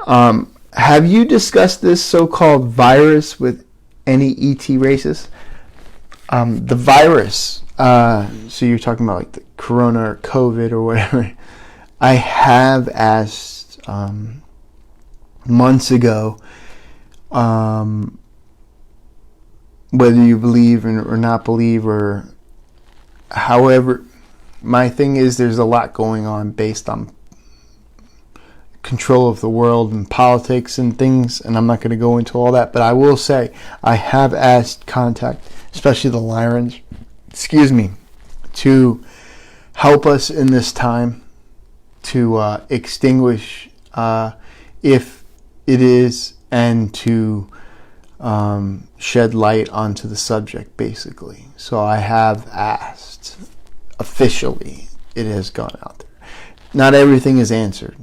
Have you discussed this so-called virus with any ET racists? The virus, so you're talking about like the corona or COVID or whatever. I have asked months ago whether you believe or not believe, or however. My thing is, there's a lot going on based on control of the world and politics and things, and I'm not going to go into all that, but I will say I have asked contact, especially the Lyrans, to help us in this time to extinguish if it is, and to shed light onto the subject, basically. So I have asked. Officially, it has gone out there. Not everything is answered.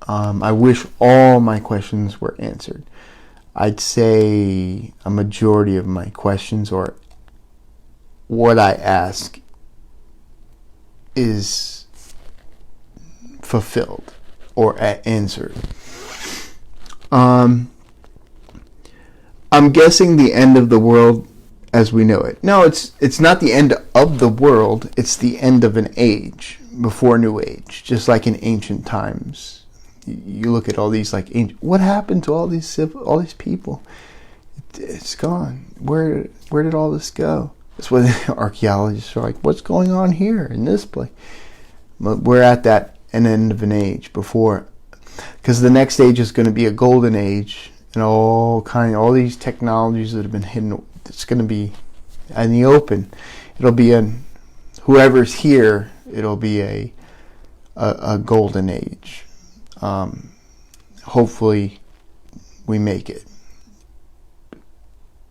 I wish all my questions were answered. I'd say a majority of my questions, or what I ask, is fulfilled or answered. I'm guessing the end of the world as we know it. No, it's not the end of the world. It's the end of an age before New Age, just like in ancient times. You look at all these like what happened to all these people? It's gone. Where did all this go? That's what the archaeologists are like. What's going on here in this place? But we're at that end of an age before, because the next age is going to be a golden age, and all these technologies that have been hidden. It's going to be in the open. It'll be whoever's here. It'll be a golden age. Hopefully, we make it.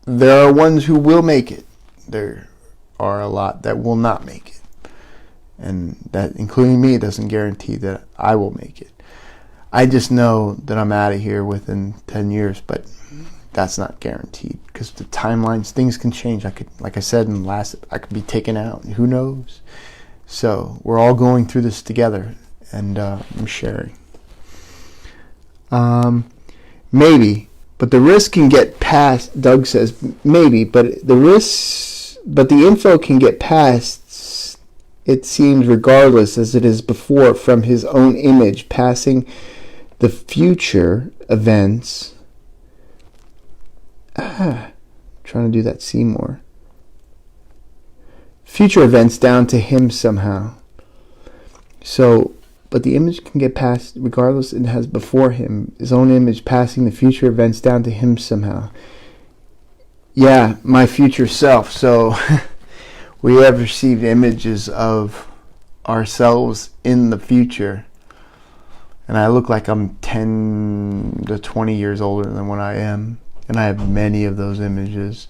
There are ones who will make it. There are a lot that will not make it, and that, including me, doesn't guarantee that I will make it. I just know that I'm out of here within 10 years, but that's not guaranteed, because the timelines, things can change. Like I said in the last, I could be taken out. Who knows? So we're all going through this together, and I'm sharing. Maybe, but the risk can get past. Doug says maybe, but the info can get past. It seems, regardless, as it is before, from his own image, passing the future events. Trying to do that Seymour. Future events down to him somehow. So, but the image can get passed, regardless, it has before him, his own image passing the future events down to him somehow. Yeah, my future self. So, we have received images of ourselves in the future. and I look like I'm 10 to 20 years older than what I am. And I have many of those images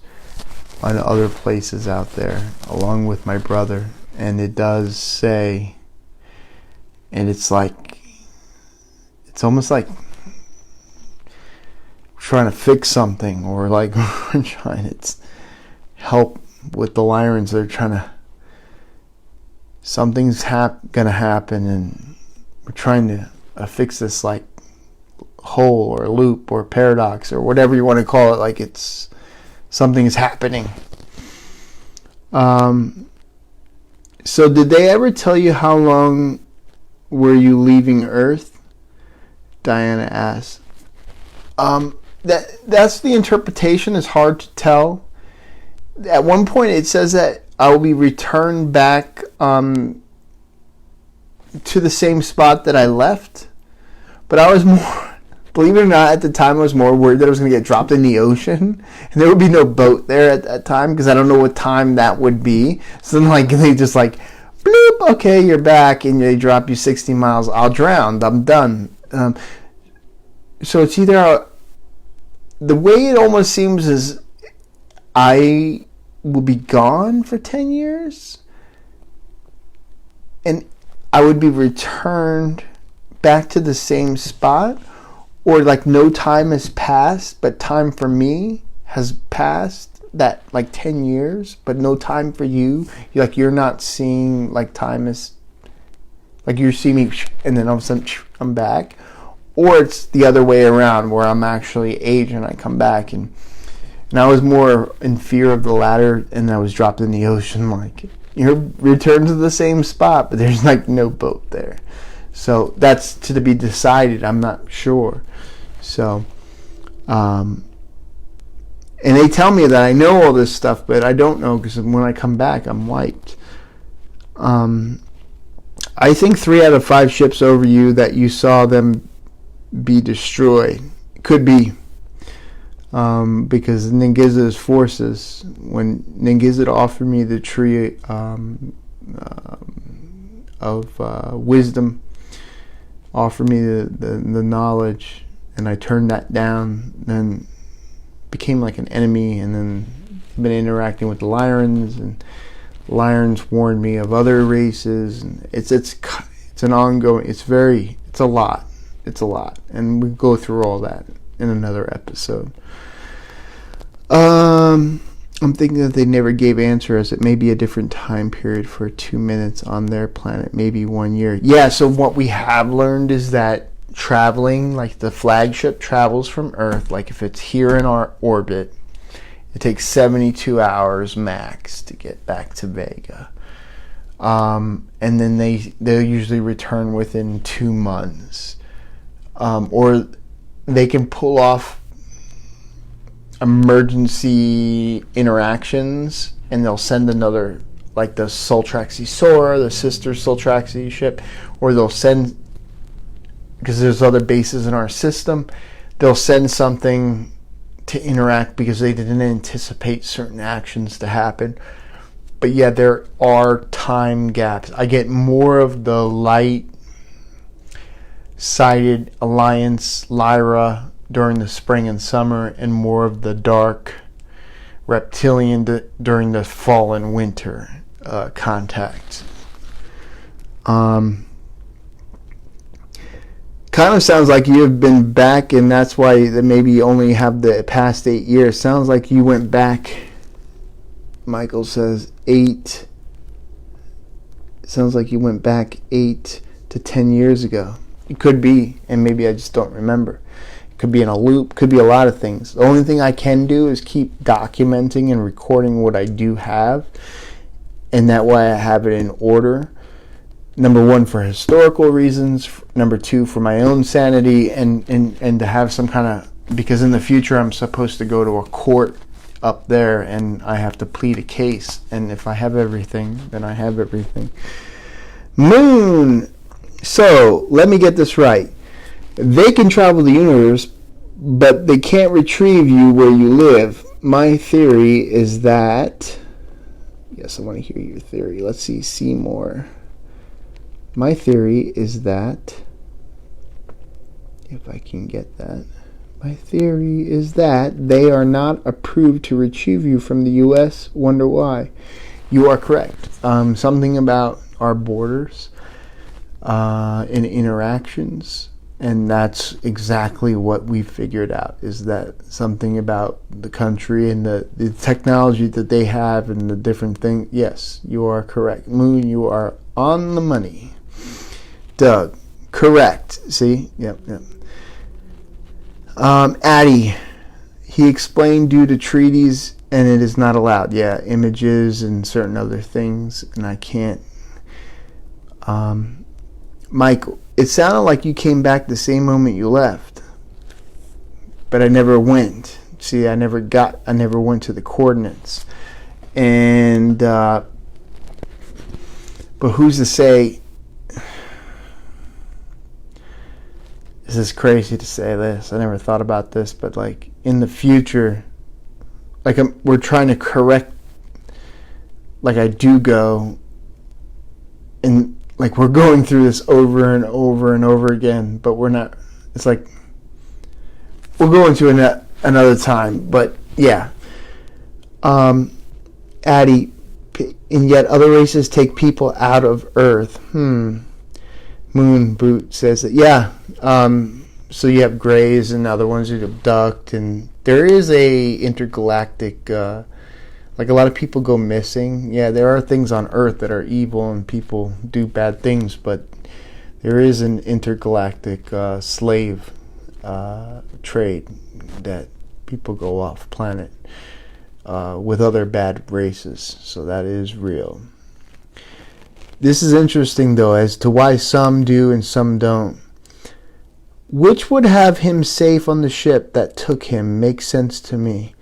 on other places out there, along with my brother. And it does say, and it's almost like we're trying to fix something, or like we're trying to help with the Lyrans. They're trying to, something's gonna happen, and we're trying to fix this like hole or loop or paradox or whatever you want to call it. Like it's something is happening. So did they ever tell you how long were you leaving Earth? Diana asked. That's the interpretation. It's hard to tell. At one point it says that I will be returned back to the same spot that I left. But I was more, believe it or not, at the time I was more worried that I was going to get dropped in the ocean. And there would be no boat there at that time, because I don't know what time that would be. So then like they just like, bloop, okay, you're back, and they drop you 60 miles. I'll drown. I'm done. So it's either, the way it almost seems is I will be gone for 10 years. And I would be returned back to the same spot, or like no time has passed, but time for me has passed, that like 10 years, but no time for you. You're not seeing like time is, like you see me and then all of a sudden I'm back. Or it's the other way around, where I'm actually aged and I come back, and I was more in fear of the latter, and I was dropped in the ocean. Like, you're returned to the same spot, but there's like no boat there. So that's to be decided. I'm not sure. So, and they tell me that I know all this stuff, but I don't know, because when I come back, I'm wiped. I think 3 out of 5 ships over you that you saw them be destroyed. Could be. Because Ningiza's forces, when Ningiza offered me the tree of wisdom, offered me the knowledge, and I turned that down, then became like an enemy, and then been interacting with the Lyrans, and Lyrans warned me of other races, and it's an ongoing, it's a lot, and we go through all that in another episode. I'm thinking that they never gave answers. It may be a different time period for 2 minutes on their planet, maybe 1 year. Yeah, so what we have learned is that traveling, like the flagship travels from Earth, like if it's here in our orbit, it takes 72 hours max to get back to Vega. And then they'll usually return within 2 months. Or they can pull off emergency interactions, and they'll send another, like the Soltraxi Sora, the sister Soltraxi ship, or they'll send, because there's other bases in our system, they'll send something to interact because they didn't anticipate certain actions to happen. But yeah, there are time gaps. I get more of the light-sided Alliance Lyra during the spring and summer, and more of the dark reptilian during the fall and winter contact. Kind of sounds like you've been back, and that's why they maybe only have the past 8 years. Sounds like you went back, Michael says, 8. Sounds like you went back 8 to 10 years ago. It could be, and maybe I just don't remember. Could be in a loop, could be a lot of things. The only thing I can do is keep documenting and recording what I do have, and that way I have it in order. Number 1, for historical reasons. Number 2, for my own sanity, and to have some kind of, because in the future I'm supposed to go to a court up there, and I have to plead a case, and if I have everything, then I have everything. Moon. So let me get this right. They can travel the universe, but they can't retrieve you where you live. My theory is that... Yes, I want to hear your theory. Let's see more. My theory is that if I can get that. My theory is that they are not approved to retrieve you from the U.S. Wonder why? You are correct. Something about our borders and interactions, and that's exactly what we figured out, is that something about the country and the technology that they have and the different things. Yes, you are correct. Moon, you are on the money. Doug, correct. See? Yep. Addie, he explained due to treaties and it is not allowed. Yeah, images and certain other things, and I can't. Mike, it sounded like you came back the same moment you left, but I never went. See, I never went to the coordinates, and but who's to say? This is crazy to say this. I never thought about this, but like in the future, like we're trying to correct. Like I do go, and like we're going through this over and over and over again, but we're not. It's like we'll go into another time, but yeah. Addie, and yet other races take people out of Earth. Moon Boot says that, yeah. So you have Greys and other ones that abduct, and there is a intergalactic, like a lot of people go missing. Yeah, there are things on Earth that are evil and people do bad things, but there is an intergalactic slave trade that people go off planet with other bad races. So that is real. This is interesting, though, as to why some do and some don't. Which would have him safe on the ship that took him makes sense to me.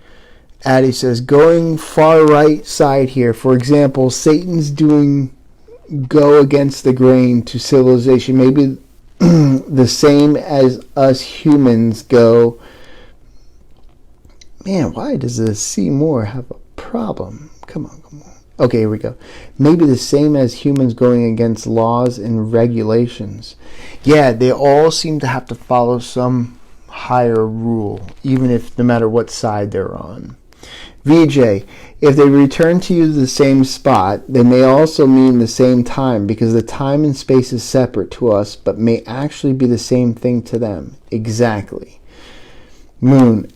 Addie says, going far right side here. For example, Satan's doing go against the grain to civilization. Maybe the same as us humans go. Man, why does the Seymour have a problem? Come on. Okay, here we go. Maybe the same as humans going against laws and regulations. Yeah, they all seem to have to follow some higher rule, even if no matter what side they're on. VJ, if they return to you the same spot, they may also mean the same time, because the time and space is separate to us, but may actually be the same thing to them. Exactly. Moon,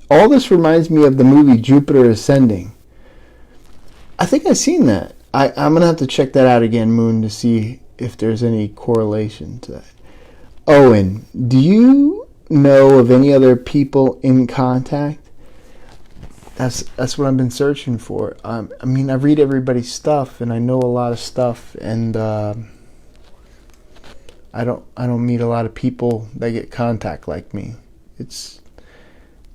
all this reminds me of the movie Jupiter Ascending. I think I've seen that. I'm going to have to check that out again, Moon, to see if there's any correlation to that. Owen, do you know of any other people in contact? That's what I've been searching for. I mean, I read everybody's stuff, and I know a lot of stuff, and I don't meet a lot of people that get contact like me.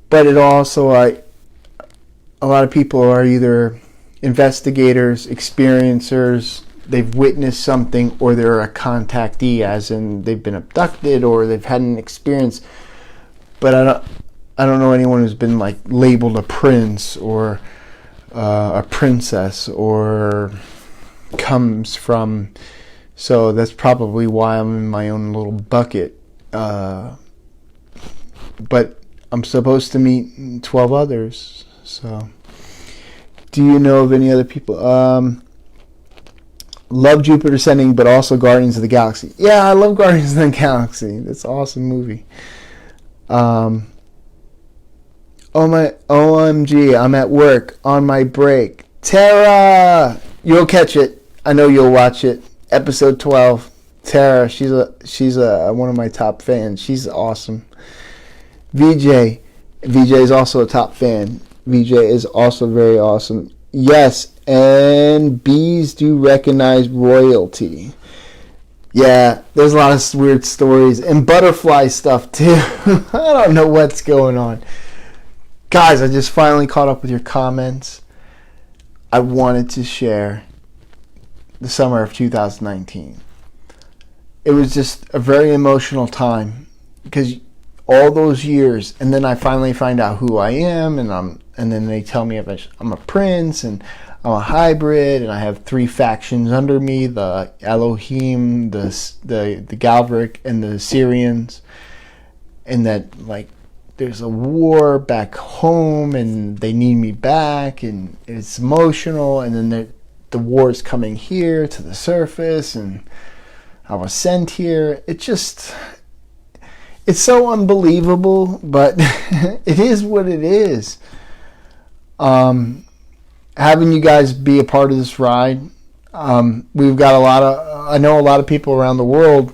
But it also, a lot of people are either investigators, experiencers, they've witnessed something, or they're a contactee, as in they've been abducted or they've had an experience. But I don't know anyone who's been like labeled a prince or a princess or comes from. So that's probably why I'm in my own little bucket. But I'm supposed to meet 12 others. So, do you know of any other people? Love Jupiter Ascending, but also Guardians of the Galaxy. Yeah, I love Guardians of the Galaxy. That's an awesome movie. OMG, I'm at work on my break. Tara, you'll catch it. I know you'll watch it. Episode 12. Tara, she's one of my top fans. She's awesome. VJ is also a top fan. VJ is also very awesome. Yes, and bees do recognize royalty. Yeah, there's a lot of weird stories and butterfly stuff too. I don't know what's going on. Guys, I just finally caught up with your comments. I wanted to share the summer of 2019. It was just a very emotional time because all those years, and then I finally find out who I am, and then they tell me I'm a prince, and I'm a hybrid, and I have 3 factions under me: the Elohim, the Galveric, and the Syrians. And that, like, there's a war back home, and they need me back, and it's emotional. And then the war is coming here to the surface, and I was sent here. It's so unbelievable, but it is what it is. Having you guys be a part of this ride, we've got I know a lot of people around the world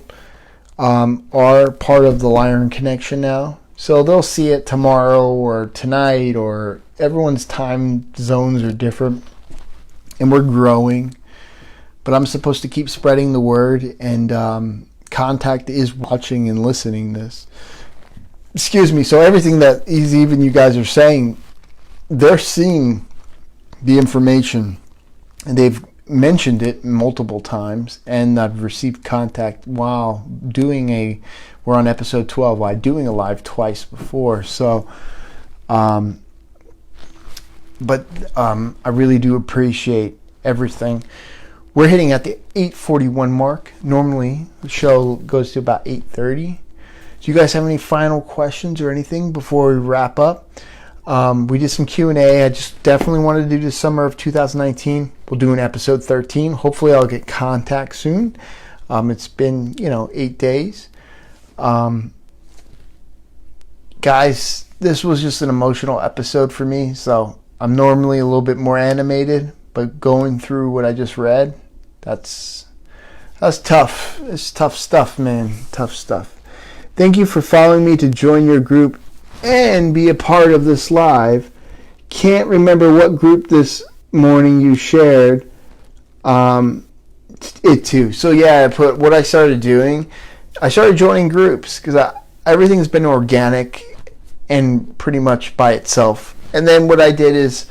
are part of the Lyran Connection now. So they'll see it tomorrow or tonight, or everyone's time zones are different, and we're growing. But I'm supposed to keep spreading the word, and Contact is watching and listening this. Excuse me. So everything that even you guys are saying, they're seeing the information, and they've mentioned it multiple times, and I've received contact while we're on episode 12, while doing a live twice before. So I really do appreciate everything. We're hitting at the 8:41 mark. Normally the show goes to about 8:30. Do you guys have any final questions or anything before we wrap up? We did some Q&A. I just definitely wanted to do the summer of 2019. We'll do an episode 13. Hopefully I'll get contact soon. It's been, 8 days. Guys, this was just an emotional episode for me. So I'm normally a little bit more animated, but going through what I just read, that's tough. It's tough stuff, man. Tough stuff. Thank you for following me to join your group and be a part of this live. Can't remember what group this morning you shared it to. So yeah, I put what I started doing. I started joining groups because everything's been organic and pretty much by itself. And then what I did is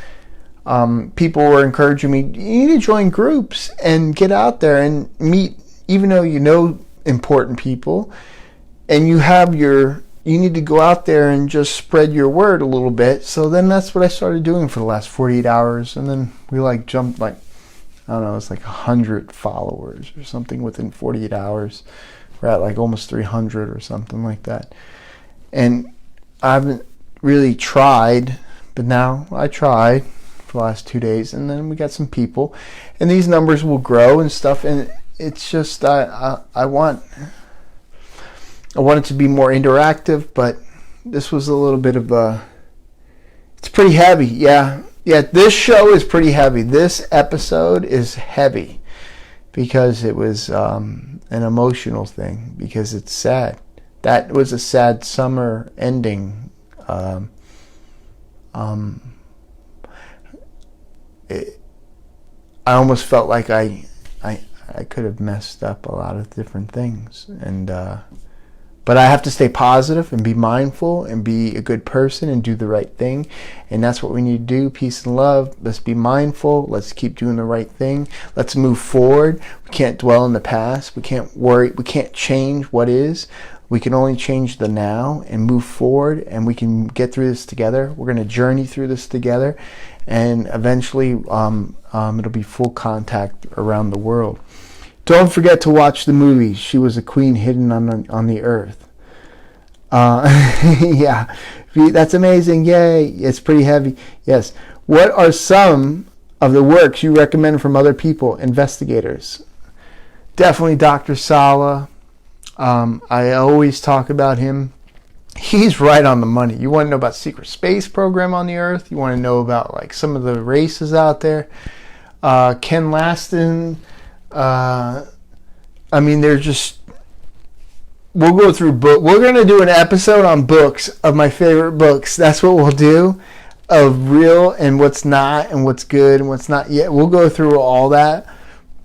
people were encouraging me, you need to join groups and get out there and meet, even though you know important people, and you need to go out there and just spread your word a little bit. So then that's what I started doing for the last 48 hours. And then we jumped I don't know, it's 100 followers or something within 48 hours. We're at almost 300 or something like that. And I haven't really tried, but now I tried for the last 2 days. And then we got some people. And these numbers will grow and stuff. And it's just, I want it to be more interactive, but this was a little bit of it's pretty heavy. Yeah, this show is pretty heavy. This episode is heavy because it was an emotional thing, because it's sad. That was a sad summer ending. I almost felt like I could have messed up a lot of different things, and but I have to stay positive and be mindful and be a good person and do the right thing. And that's what we need to do. Peace and love. Let's be mindful. Let's keep doing the right thing. Let's move forward. We can't dwell in the past. We can't worry. We can't change what is. We can only change the now and move forward, and we can get through this together. We're going to journey through this together, and eventually it'll be full contact around the world. Don't forget to watch the movie. She Was a Queen Hidden on the Earth. Yeah, that's amazing. Yay. It's pretty heavy. Yes. What are some of the works you recommend from other people, investigators? Definitely Dr. Sala. I always talk about him. He's right on the money. You want to know about secret space program on the Earth? You want to know about some of the races out there? Ken Laston. They're just, we'll go through we're going to do an episode on books, of my favorite books. That's what we'll do, of real and what's not, and what's good and what's not yet. We'll go through all that.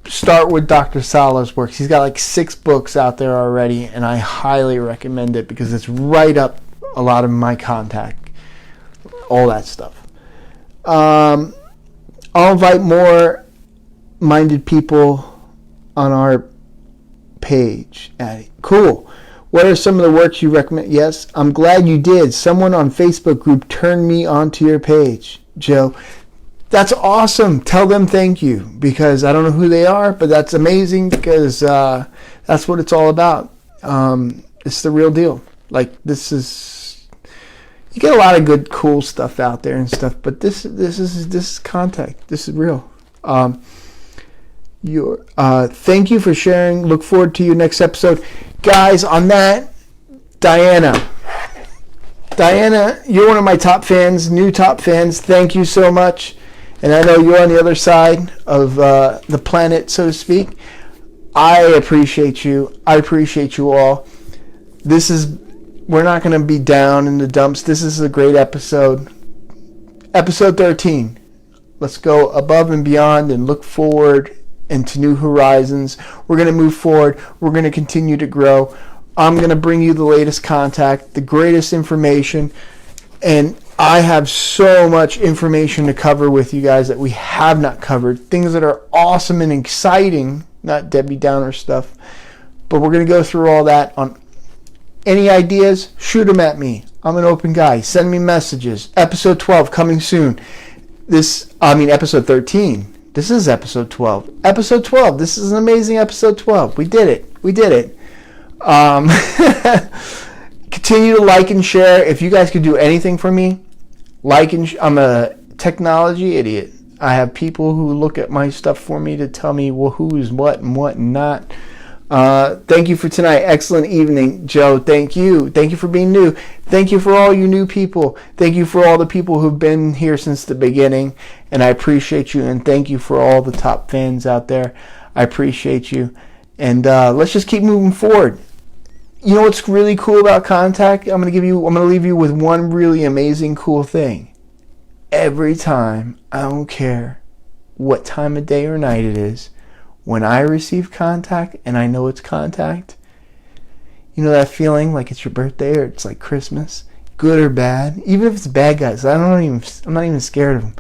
Start with Dr. Sala's works. He's got 6 books out there already, and I highly recommend it because it's right up a lot of my contact, all that stuff. I'll invite more minded people on our page. Cool. What are some of the works you recommend? Yes, I'm glad you did. Someone on Facebook group turned me onto your page, Joe. That's awesome. Tell them thank you, because I don't know who they are, but that's amazing, because that's what it's all about. It's the real deal. Like, this is, you get a lot of good, cool stuff out there and stuff, but this is contact. This is real. Thank you for sharing. Look forward to your next episode, guys. On that, Diana, you're one of my top fans, new top fans. Thank you so much. And I know you're on the other side of the planet, so to speak. I appreciate you. I appreciate you all. We're not going to be down in the dumps. This is a great episode. Episode 13. Let's go above and beyond and look forward into new horizons. We're going to move forward. We're going to continue to grow. I'm going to bring you the latest contact, the greatest information, and I have so much information to cover with you guys that we have not covered. Things that are awesome and exciting, not Debbie Downer stuff. But we're going to go through all that. On any ideas, shoot them at me. I'm an open guy. Send me messages. Episode 12 coming soon. Episode 13. This is episode 12. Episode 12. This is an amazing episode 12. We did it. Continue to like and share. If you guys could do anything for me, I'm a technology idiot. I have people who look at my stuff for me to tell me who's what and what and not. Thank you for tonight. Excellent evening, Joe. Thank you. Thank you for being new. Thank you for all you new people. Thank you for all the people who've been here since the beginning. And I appreciate you. And thank you for all the top fans out there. I appreciate you. And let's just keep moving forward. You know what's really cool about contact? I'm going to leave you with one really amazing, cool thing. Every time, I don't care what time of day or night it is, when I receive contact and I know it's contact, you know that feeling like it's your birthday or it's like Christmas, good or bad, even if it's bad guys, I'm not even scared of them.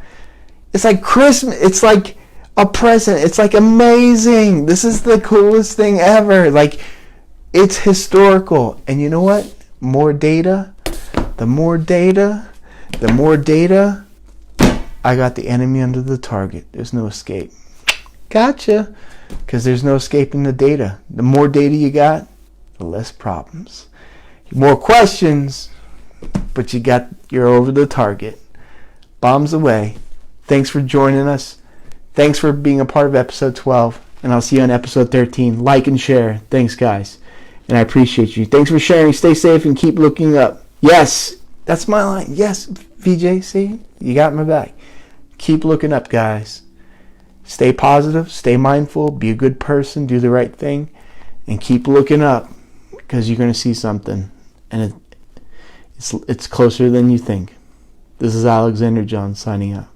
It's like Christmas. It's like a present. It's like amazing. This is the coolest thing ever. Like, it's historical. And you know what? The more data, I got the enemy under the target. There's no escape. Gotcha. Because there's no escaping the data. The more data you got, the less problems. More questions, but you're over the target. Bombs away. Thanks for joining us. Thanks for being a part of episode 12. And I'll see you on episode 13. Like and share. Thanks, guys. And I appreciate you. Thanks for sharing. Stay safe and keep looking up. Yes, that's my line. Yes, VJ, see? You got my back. Keep looking up, guys. Stay positive. Stay mindful. Be a good person. Do the right thing. And keep looking up, because you're going to see something. And it's closer than you think. This is Alexander Jones signing out.